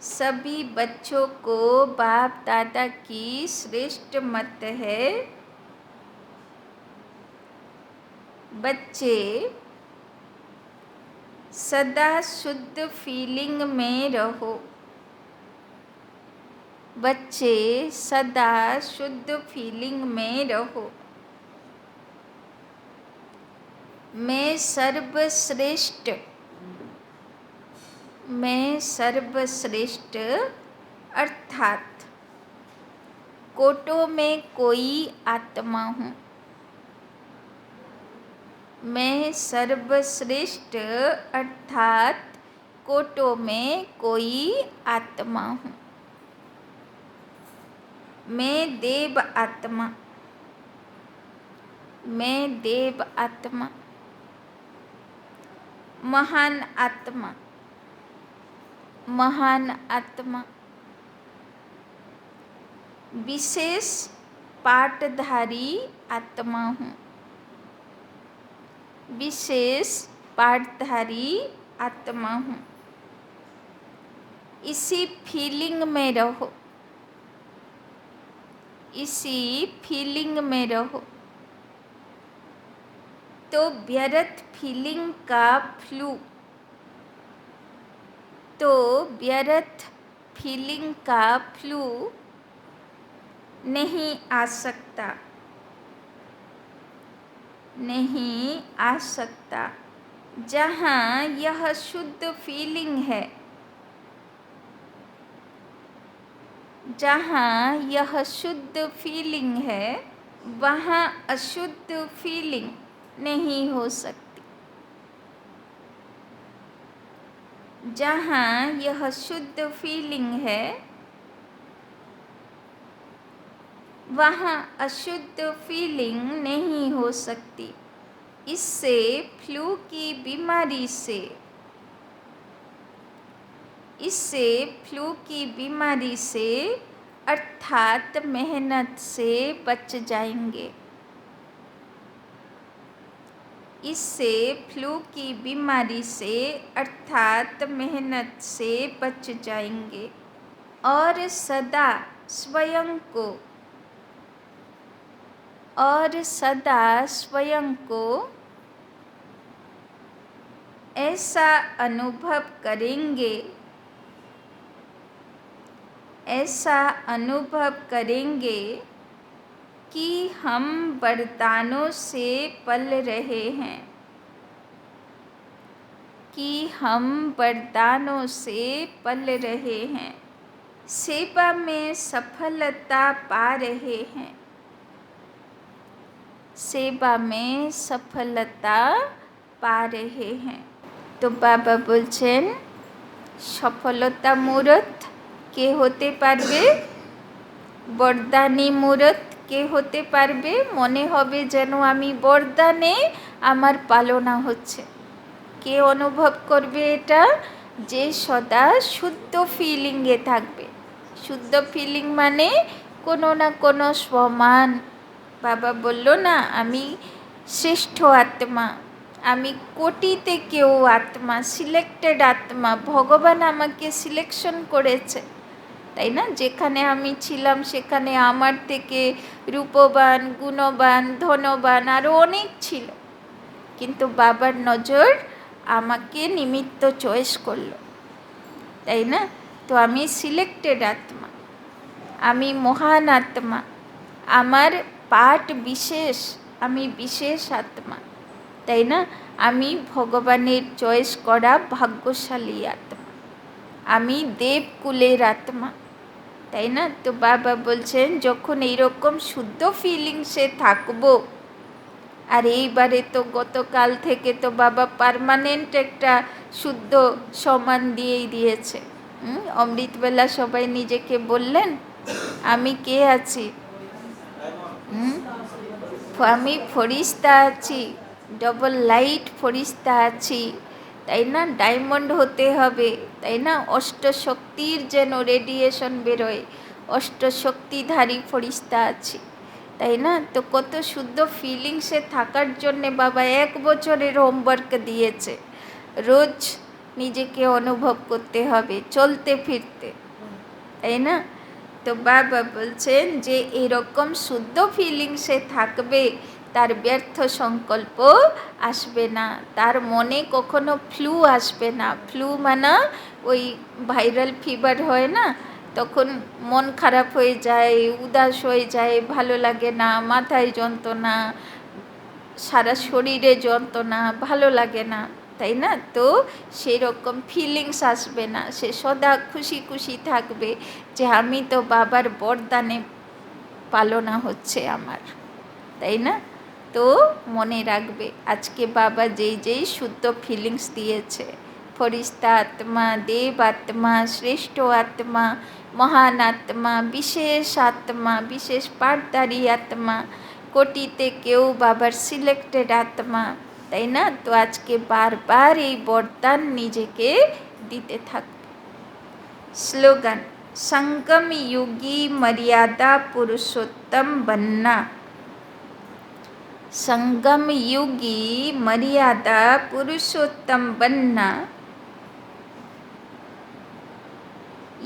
Speaker 1: सभी बच्चों को बाप दादा की श्रेष्ठ मत है। बच्चे सदा शुद्ध फीलिंग में रहो। बच्चे सदा शुद्ध फीलिंग में रहो। मैं सर्वश्रेष्ठ अर्थात कोटों में कोई आत्मा हूँ। मैं सर्वश्रेष्ठ अर्थात कोटों में कोई आत्मा हूँ। मैं देव आत्मा, मैं देव आत्मा, महान आत्मा, महान आत्मा, विशेष पाठधारी आत्मा हूँ, विशेष पाठधारी आत्मा हूँ। इसी फीलिंग में रहो, इसी फीलिंग में रहो, तो व्यर्थ फीलिंग का फ्लू, तो व्यर्थ फीलिंग का फ्लू नहीं आ सकता, नहीं आ सकता। जहाँ यह शुद्ध फीलिंग है, जहाँ यह शुद्ध फीलिंग है, वहाँ अशुद्ध फीलिंग नहीं हो सकती। जहाँ यह शुद्ध फीलिंग है, वहाँ अशुद्ध फीलिंग नहीं हो सकती। इससे फ्लू की बीमारी से, इससे फ्लू की बीमारी से अर्थात मेहनत से बच जाएंगे। इससे फ्लू की बीमारी से अर्थात मेहनत से बच जाएंगे और सदा स्वयं को, और सदा स्वयं को ऐसा अनुभव करेंगे, ऐसा अनुभव करेंगे कि हम वरदानों से पल रहे हैं, कि हम वरदानों से पल रहे हैं, सेवा में सफलता पा रहे हैं, सेवा में सफलता पा रहे हैं। तो बाबा बोलছেন সফলতা মূরত কে হতে পারবে? বরদানি মূরত কে হতে পারবে? মনে হবে যেন আমি বরদানে আমার পালনা হচ্ছে। কে অনুভব করবে এটা? যে সদা শুদ্ধ ফিলিংয়ে থাকবে। শুদ্ধ ফিলিং মানে কোনো না কোনো স্বমান। বাবা বলল না, আমি শ্রেষ্ঠ আত্মা, আমি কোটিতে কেউ আত্মা, সিলেক্টেড আত্মা, ভগবান আমাকে সিলেকশন করেছে, তাই না? যেখানে আমি ছিলাম সেখানে আমার থেকে রূপবান, গুণবান, ধনবান আরও অনেক ছিল, কিন্তু বাবার নজর আমাকে নিমিত্ত চয়েস করলো, তাই না? তো আমি সিলেক্টেড আত্মা, আমি মহান আত্মা, আমার পাঠ বিশেষ, আমি বিশেষ আত্মা, তাই না? আমি ভগবানের চয়েস করা ভাগ্যশালী আত্মা, আমি দেবকুলের আত্মা, তাই না? তো বাবা বলছেন যখন এইরকম শুদ্ধ ফিলিংসে থাকবো, আর এইবারে তো গতকাল থেকে তো বাবা পার্মানেন্ট একটা শুদ্ধ সমান দিয়েই দিয়েছে। অমৃতবেলা সবাই নিজেকে বললেন আমি কে আছি? আমি ফরিস্তা আছি, ডবল লাইট ফরিস্তা আছি, তাই না? ডায়মন্ড হতে হবে, তাই না? অষ্টশক্তির যেন রেডিয়েশন বেরোয়, অষ্টশক্তিধারী ফরিস্তা আছি, তাই না? তো কত শুদ্ধ ফিলিংসে থাকার জন্যে বাবা 1 বছরের হোমওয়ার্ক দিয়েছে। রোজ নিজেকে অনুভব করতে হবে চলতে ফিরতে, তাই না? তো বাবা বলছেন যে এরকম শুদ্ধ ফিলিংসে থাকবে, তার ব্যর্থ সংকল্প আসবে না, তার মনে কখনো ফ্লু আসবে না। ফ্লু মানে ওই ভাইরাল ফিভার হয় না, তখন মন খারাপ হয়ে যায়, উদাস হয়ে যায়, ভালো লাগে না, মাথায় যন্ত্রণা, সারা শরীরে যন্ত্রণা, ভালো লাগে না, তাই না? তো সেই রকম ফিলিংস আসবে না, সে সদা খুশি খুশি থাকবে যে আমি তো বাবার বরদানে পালনা হচ্ছে আমার, তাই না? তো মনে রাখবে আজকে বাবা যেই যেই শুদ্ধ ফিলিংস দিয়েছে, ফরিস্তা আত্মা, দেব আত্মা, শ্রেষ্ঠ আত্মা, মহান আত্মা, বিশেষ আত্মা, বিশেষ পাঠদারি আত্মা, কোটিতে কেউ বাবার সিলেক্টেড আত্মা, তাই না? তো আজকে বারবার এই বরদান নিজেকে দিতে থাকবে। স্লোগান, संगम युगी मर्यादा पुरुषोत्तम बनना। संगम युगी मर्यादा पुरुषोत्तम बनना,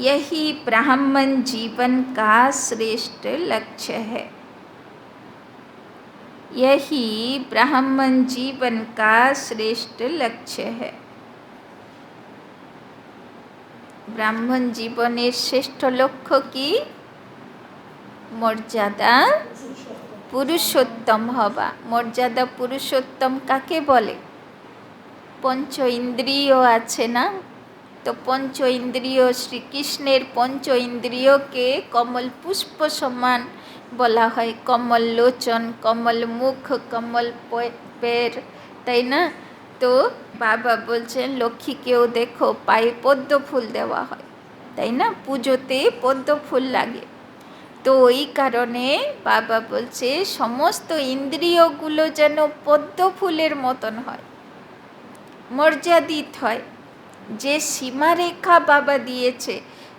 Speaker 1: यही ब्राह्मण जीवन का श्रेष्ठ लक्ष्य है। यही ब्राह्मण जीवन का श्रेष्ठ लक्ष्य है। ব্রাহ্মণ জীবনের শ্রেষ্ঠ লক্ষ্য কি? মর্যাদা পুরুষোত্তম হবা। মর্যাদা পুরুষোত্তম কাকে বলে? পঞ্চ ইন্দ্রিয় আছে না, তো পঞ্চ ইন্দ্রিয়, শ্রীকৃষ্ণের পঞ্চ ইন্দ্রিয়কে কমল পুষ্প সমান বলা হয়। কমল লোচন, কমল মুখ, কমল পের, তাই না? তো বাবা বলছেন লক্ষ্মীকেও দেখো পায়ে পদ্ম ফুল দেওয়া হয়, তাই না? পুজোতে পদ্ম ফুল লাগে। তো ওই কারণে বাবা বলছে সমস্ত ইন্দ্রিয়গুলো যেন পদ্ম ফুলের মতন হয়, মর্যাদিত হয়। যে সীমারেখা বাবা দিয়েছে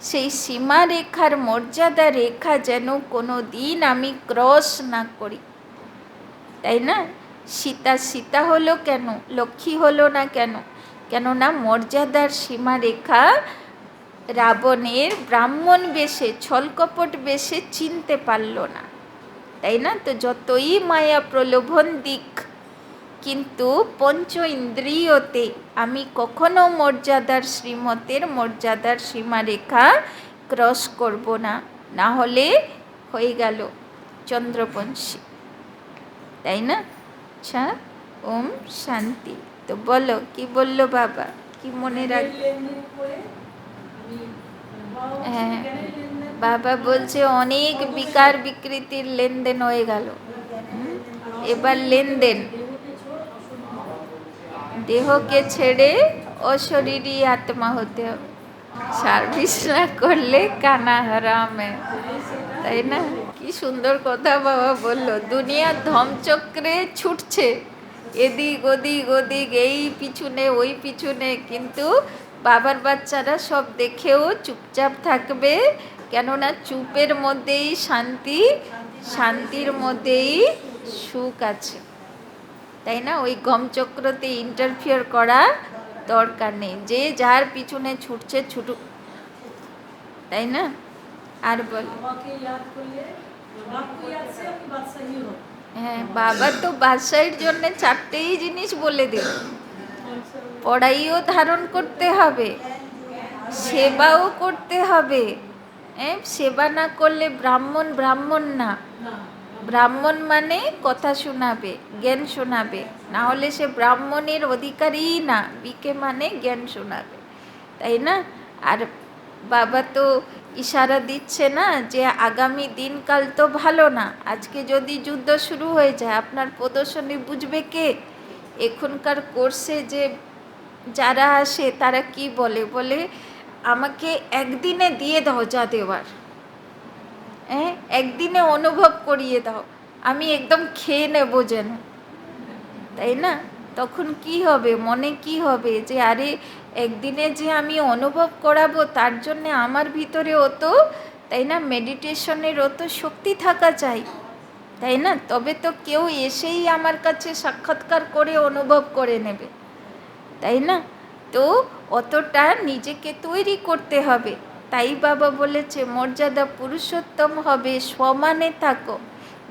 Speaker 1: সেই সীমারেখার মর্যাদা রেখা যেন কোনো দিন আমি ক্রস না করি, তাই না? সীতা সীতা হলো কেন, লক্ষ্মী হলো না কেন? কেননা মর্যাদার সীমারেখা রাবণের ব্রাহ্মণ বেশে, ছলকপট বেশে চিনতে পারল না, তাই না? তো যতই মায়া প্রলোভন দিক, কিন্তু পঞ্চ ইন্দ্রিয়তে আমি কখনো মর্যাদার শ্রীমতের মর্যাদার সীমারেখা ক্রস করব না, না হলে হয়ে গেল চন্দ্রবংশী, তাই না? আচ্ছা, ওম শান্তি। তো বলো কি বললো বাবা, কি মনে রাখ? হ্যাঁ, বাবা বলছে অনেক বিকার বিকৃতির লেনদেন হয়ে গেল, এবার লেনদেন দেহকে ছেড়ে অশরীরী আত্মা হতে হবে। সার্ভিস না করলে কানা হারামে, তাই না? কি সুন্দর কথা বাবা বললো। দুনিয়া ধমচক্রে ছুটছে, এদিক ওদিক ওদিক, এই পিছনে ওই পিছনে, কিন্তু বাবার বাচ্চারা সব দেখেও চুপচাপ থাকবে, কেননা চুপের মধ্যেই শান্তি, শান্তির মধ্যেই সুখ আছে, তাই না? ওই গমচক্রতে ইন্টারফিয়ার করা দরকার নেই, যে যার পিছনে ছুটছে ছুটুক, তাই না? আর বল, হ্যাঁ, বাবা তো বাদশাহীর জন্য চারটেই জিনিস বলে দিল। পড়াইও ধারণ করতে হবে, সেবাও করতে হবে। সেবা না করলে ব্রাহ্মণ ব্রাহ্মণ না। ব্রাহ্মণ মানে কথা শোনাবে, জ্ঞান শোনাবে, না হলে সে ব্রাহ্মণের অধিকারই না। বিকে মানে জ্ঞান শোনাবে, তাই না? আর বাবা তো ইশারা দিচ্ছে না যে আগামী দিনকাল তো ভালো না, আজকে যদি যুদ্ধ শুরু হয়ে যায় আপনার প্রদর্শনী বুঝবে কে? এখনকার কোর্সে যে যারা আসে তারা কি বলে, বলে আমাকে একদিনে দিয়ে দাও যা দেওয়ার, একদিনে অনুভব করিয়ে দাও, আমি একদম খেয়ে নেব যেন, তাই না? তখন কি হবে, মনে কি হবে যে আরে একদিনে যে আমি অনুভব করাবো, তার জন্যে আমার ভিতরে অত, তাই না, মেডিটেশনের অত শক্তি থাকা চাই, তাই না? তবে তো কেউ এসেই আমার কাছে সাক্ষাৎকার করে অনুভব করে নেবে, তাই না? তো অতটা নিজেকে তৈরি করতে হবে। তাই বাবা বলেছে মর্যাদা পুরুষোত্তম হবে, সমানে থাকো।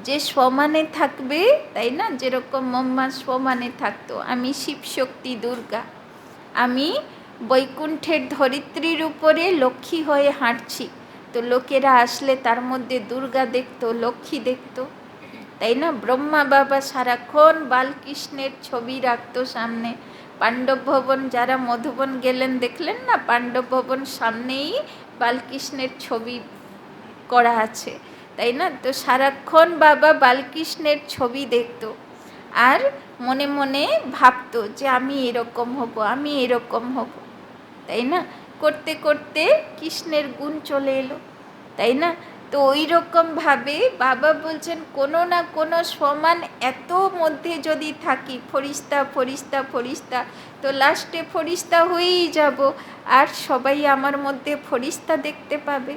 Speaker 1: যে সমানে থাকবে, তাই না, যেরকম মম্মা সমানে থাকতো, আমি শিবশক্তি দুর্গা, আমি বৈকুণ্ঠের ধরিত্রীর উপরে লক্ষ্মী হয়ে হাঁটছি, তো লোকেরা আসলে তার মধ্যে দুর্গা দেখতো, লক্ষ্মী দেখতো, তাই না? ব্রহ্মা বাবা সারাক্ষণ বালকৃষ্ণের ছবি রাখতো সামনে। পাণ্ডব ভবন যারা মধুবন গেলেন দেখলেন না, পাণ্ডব ভবন সামনেই বালকৃষ্ণের ছবি করা আছে, তাই না? তো সারাক্ষণ বাবা বালকৃষ্ণের ছবি দেখতো আর মনে মনে ভাবতো যে আমি এরকম হব, আমি এরকম হব, তাই না? করতে করতে কৃষ্ণের গুণ চলে এলো, তাই না? তো ওই রকমভাবে বাবা বলছেন কোনো না কোনো সমান এত মধ্যে যদি থাকি, ফরিস্তা ফরিস্তা ফরিস্তা, তো লাস্টে ফরিস্তা হয়েই যাব, আর সবাই আমার মধ্যে ফরিস্তা দেখতে পাবে,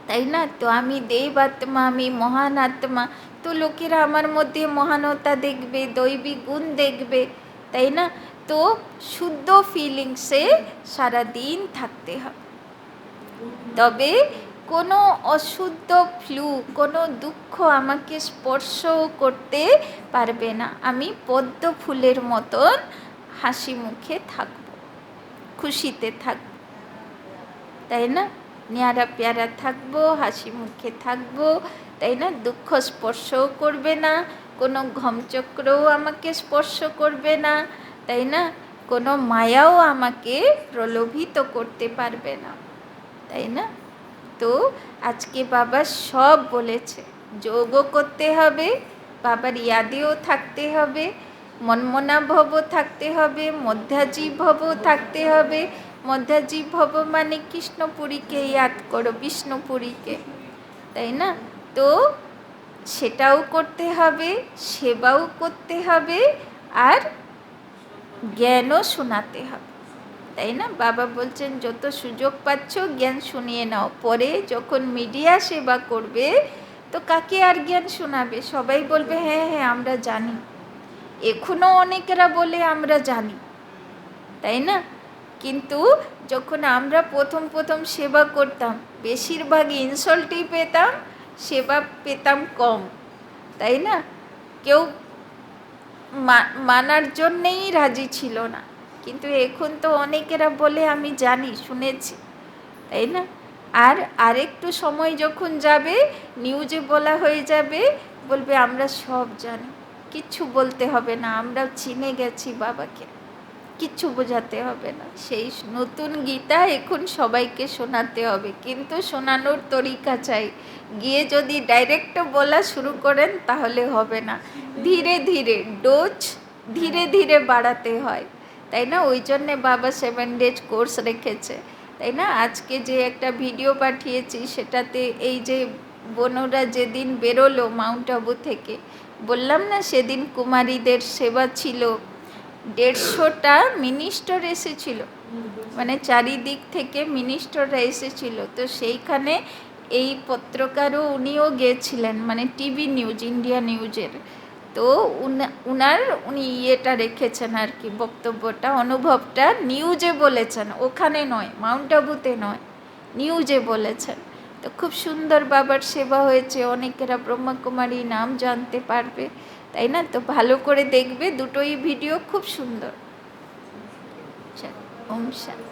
Speaker 1: তাই না? তো আমি দেব আত্মা, আমি মহান আত্মা, তো লোকেরা আমার মধ্যে মহানতা দেখবে, দৈবিক গুণ দেখবে, তাই না? তো শুদ্ধ ফিলিংসে সারাদিন থাকতে হবে, তবে কোনো অশুদ্ধ ফ্লু, কোনো দুঃখ আমাকে স্পর্শ করতে পারবে না। আমি পদ্ম ফুলের মতন হাসি মুখে থাকব, খুশিতে থাকব, তাই না? ন্যাড়া পেয়ারা থাকবো, হাসি মুখে থাকবো, তাই না? দুঃখ স্পর্শও করবে না, কোনো ঘমচক্রও আমাকে স্পর্শ করবে না, তাই না? কোনো মায়াও আমাকে প্রলোভিত করতে পারবে না, তাই না? তো আজকে বাবা সব বলেছে, যোগও করতে হবে, বাবার ইয়াদেও থাকতে হবে, মনমনা ভবও থাকতে হবে, মধ্যাজীব ভবও থাকতে হবে। মধ্যাজীব ভব মানে কৃষ্ণপুরীকে ইয়াদ করো, বিষ্ণুপুরীকে, তাই না? তো সেটাও করতে হবে, সেবাও করতে হবে, আর জ্ঞানও শোনাতে হবে, তাই না? বাবা বলছেন যত সুযোগ পাচ্ছ জ্ঞান শুনিয়ে নাও, পরে যখন মিডিয়া সেবা করবে তো কাকে আর জ্ঞান শোনাবে? সবাই বলবে হ্যাঁ হ্যাঁ আমরা জানি, এখনও অনেকেরা বলে আমরা জানি, তাই না? কিন্তু যখন আমরা প্রথম প্রথম সেবা করতাম বেশিরভাগ ইনসাল্টই পেতাম, সেবা পেতাম কম, তাই না? কেউ মানার জন্যেই রাজি ছিল না, কিন্তু এখন তো অনেকেরা বলে আমি জানি, শুনেছি, তাই না? আর আরেকটু সময় যখন যাবে নিউজে বলা হয়ে যাবে, বলবে আমরা সব জানি, কিচ্ছু বলতে হবে না, আমরা চিনে গেছি বাবাকে, কিচ্ছু বোঝাতে হবে না। সেই নতুন গীতা এখন সবাইকে শোনাতে হবে, কিন্তু শোনানোর তরিকা চাই। গিয়ে যদি ডাইরেক্ট বলা শুরু করেন তাহলে হবে না, ধীরে ধীরে ডোজ ধীরে ধীরে বাড়াতে হয়, তাই না? ওই জন্যে বাবা 7 days কোর্স রেখেছে, তাই না? আজকে যে একটা ভিডিও পাঠিয়েছি সেটাতে এই যে বোনরা যেদিন বেরোলো মাউন্ট আবু থেকে, বললাম না সেদিন কুমারীদের সেবা ছিল, 150টা মিনিস্টার এসেছিল, মানে চারিদিক থেকে মিনিস্টাররা এসেছিল। তো সেইখানে এই পত্রকারও উনিও গিয়েছিলেন, মানে টিভি নিউজ, ইন্ডিয়া নিউজের। তো উনি ইয়েটা রেখেছেন আর কি, বক্তব্যটা, অনুভবটা নিউজে বলেছেন, ওখানে নয়, মাউন্ট আবুতে নয়, নিউজে বলেছেন। তো খুব সুন্দর বাবার সেবা হয়েছে, অনেকেরা ব্রহ্মকুমারী নাম জানতে পারবে, তাই না? তো ভালো করে দেখবে, দুটোই ভিডিও খুব সুন্দর। ওম শান্তি।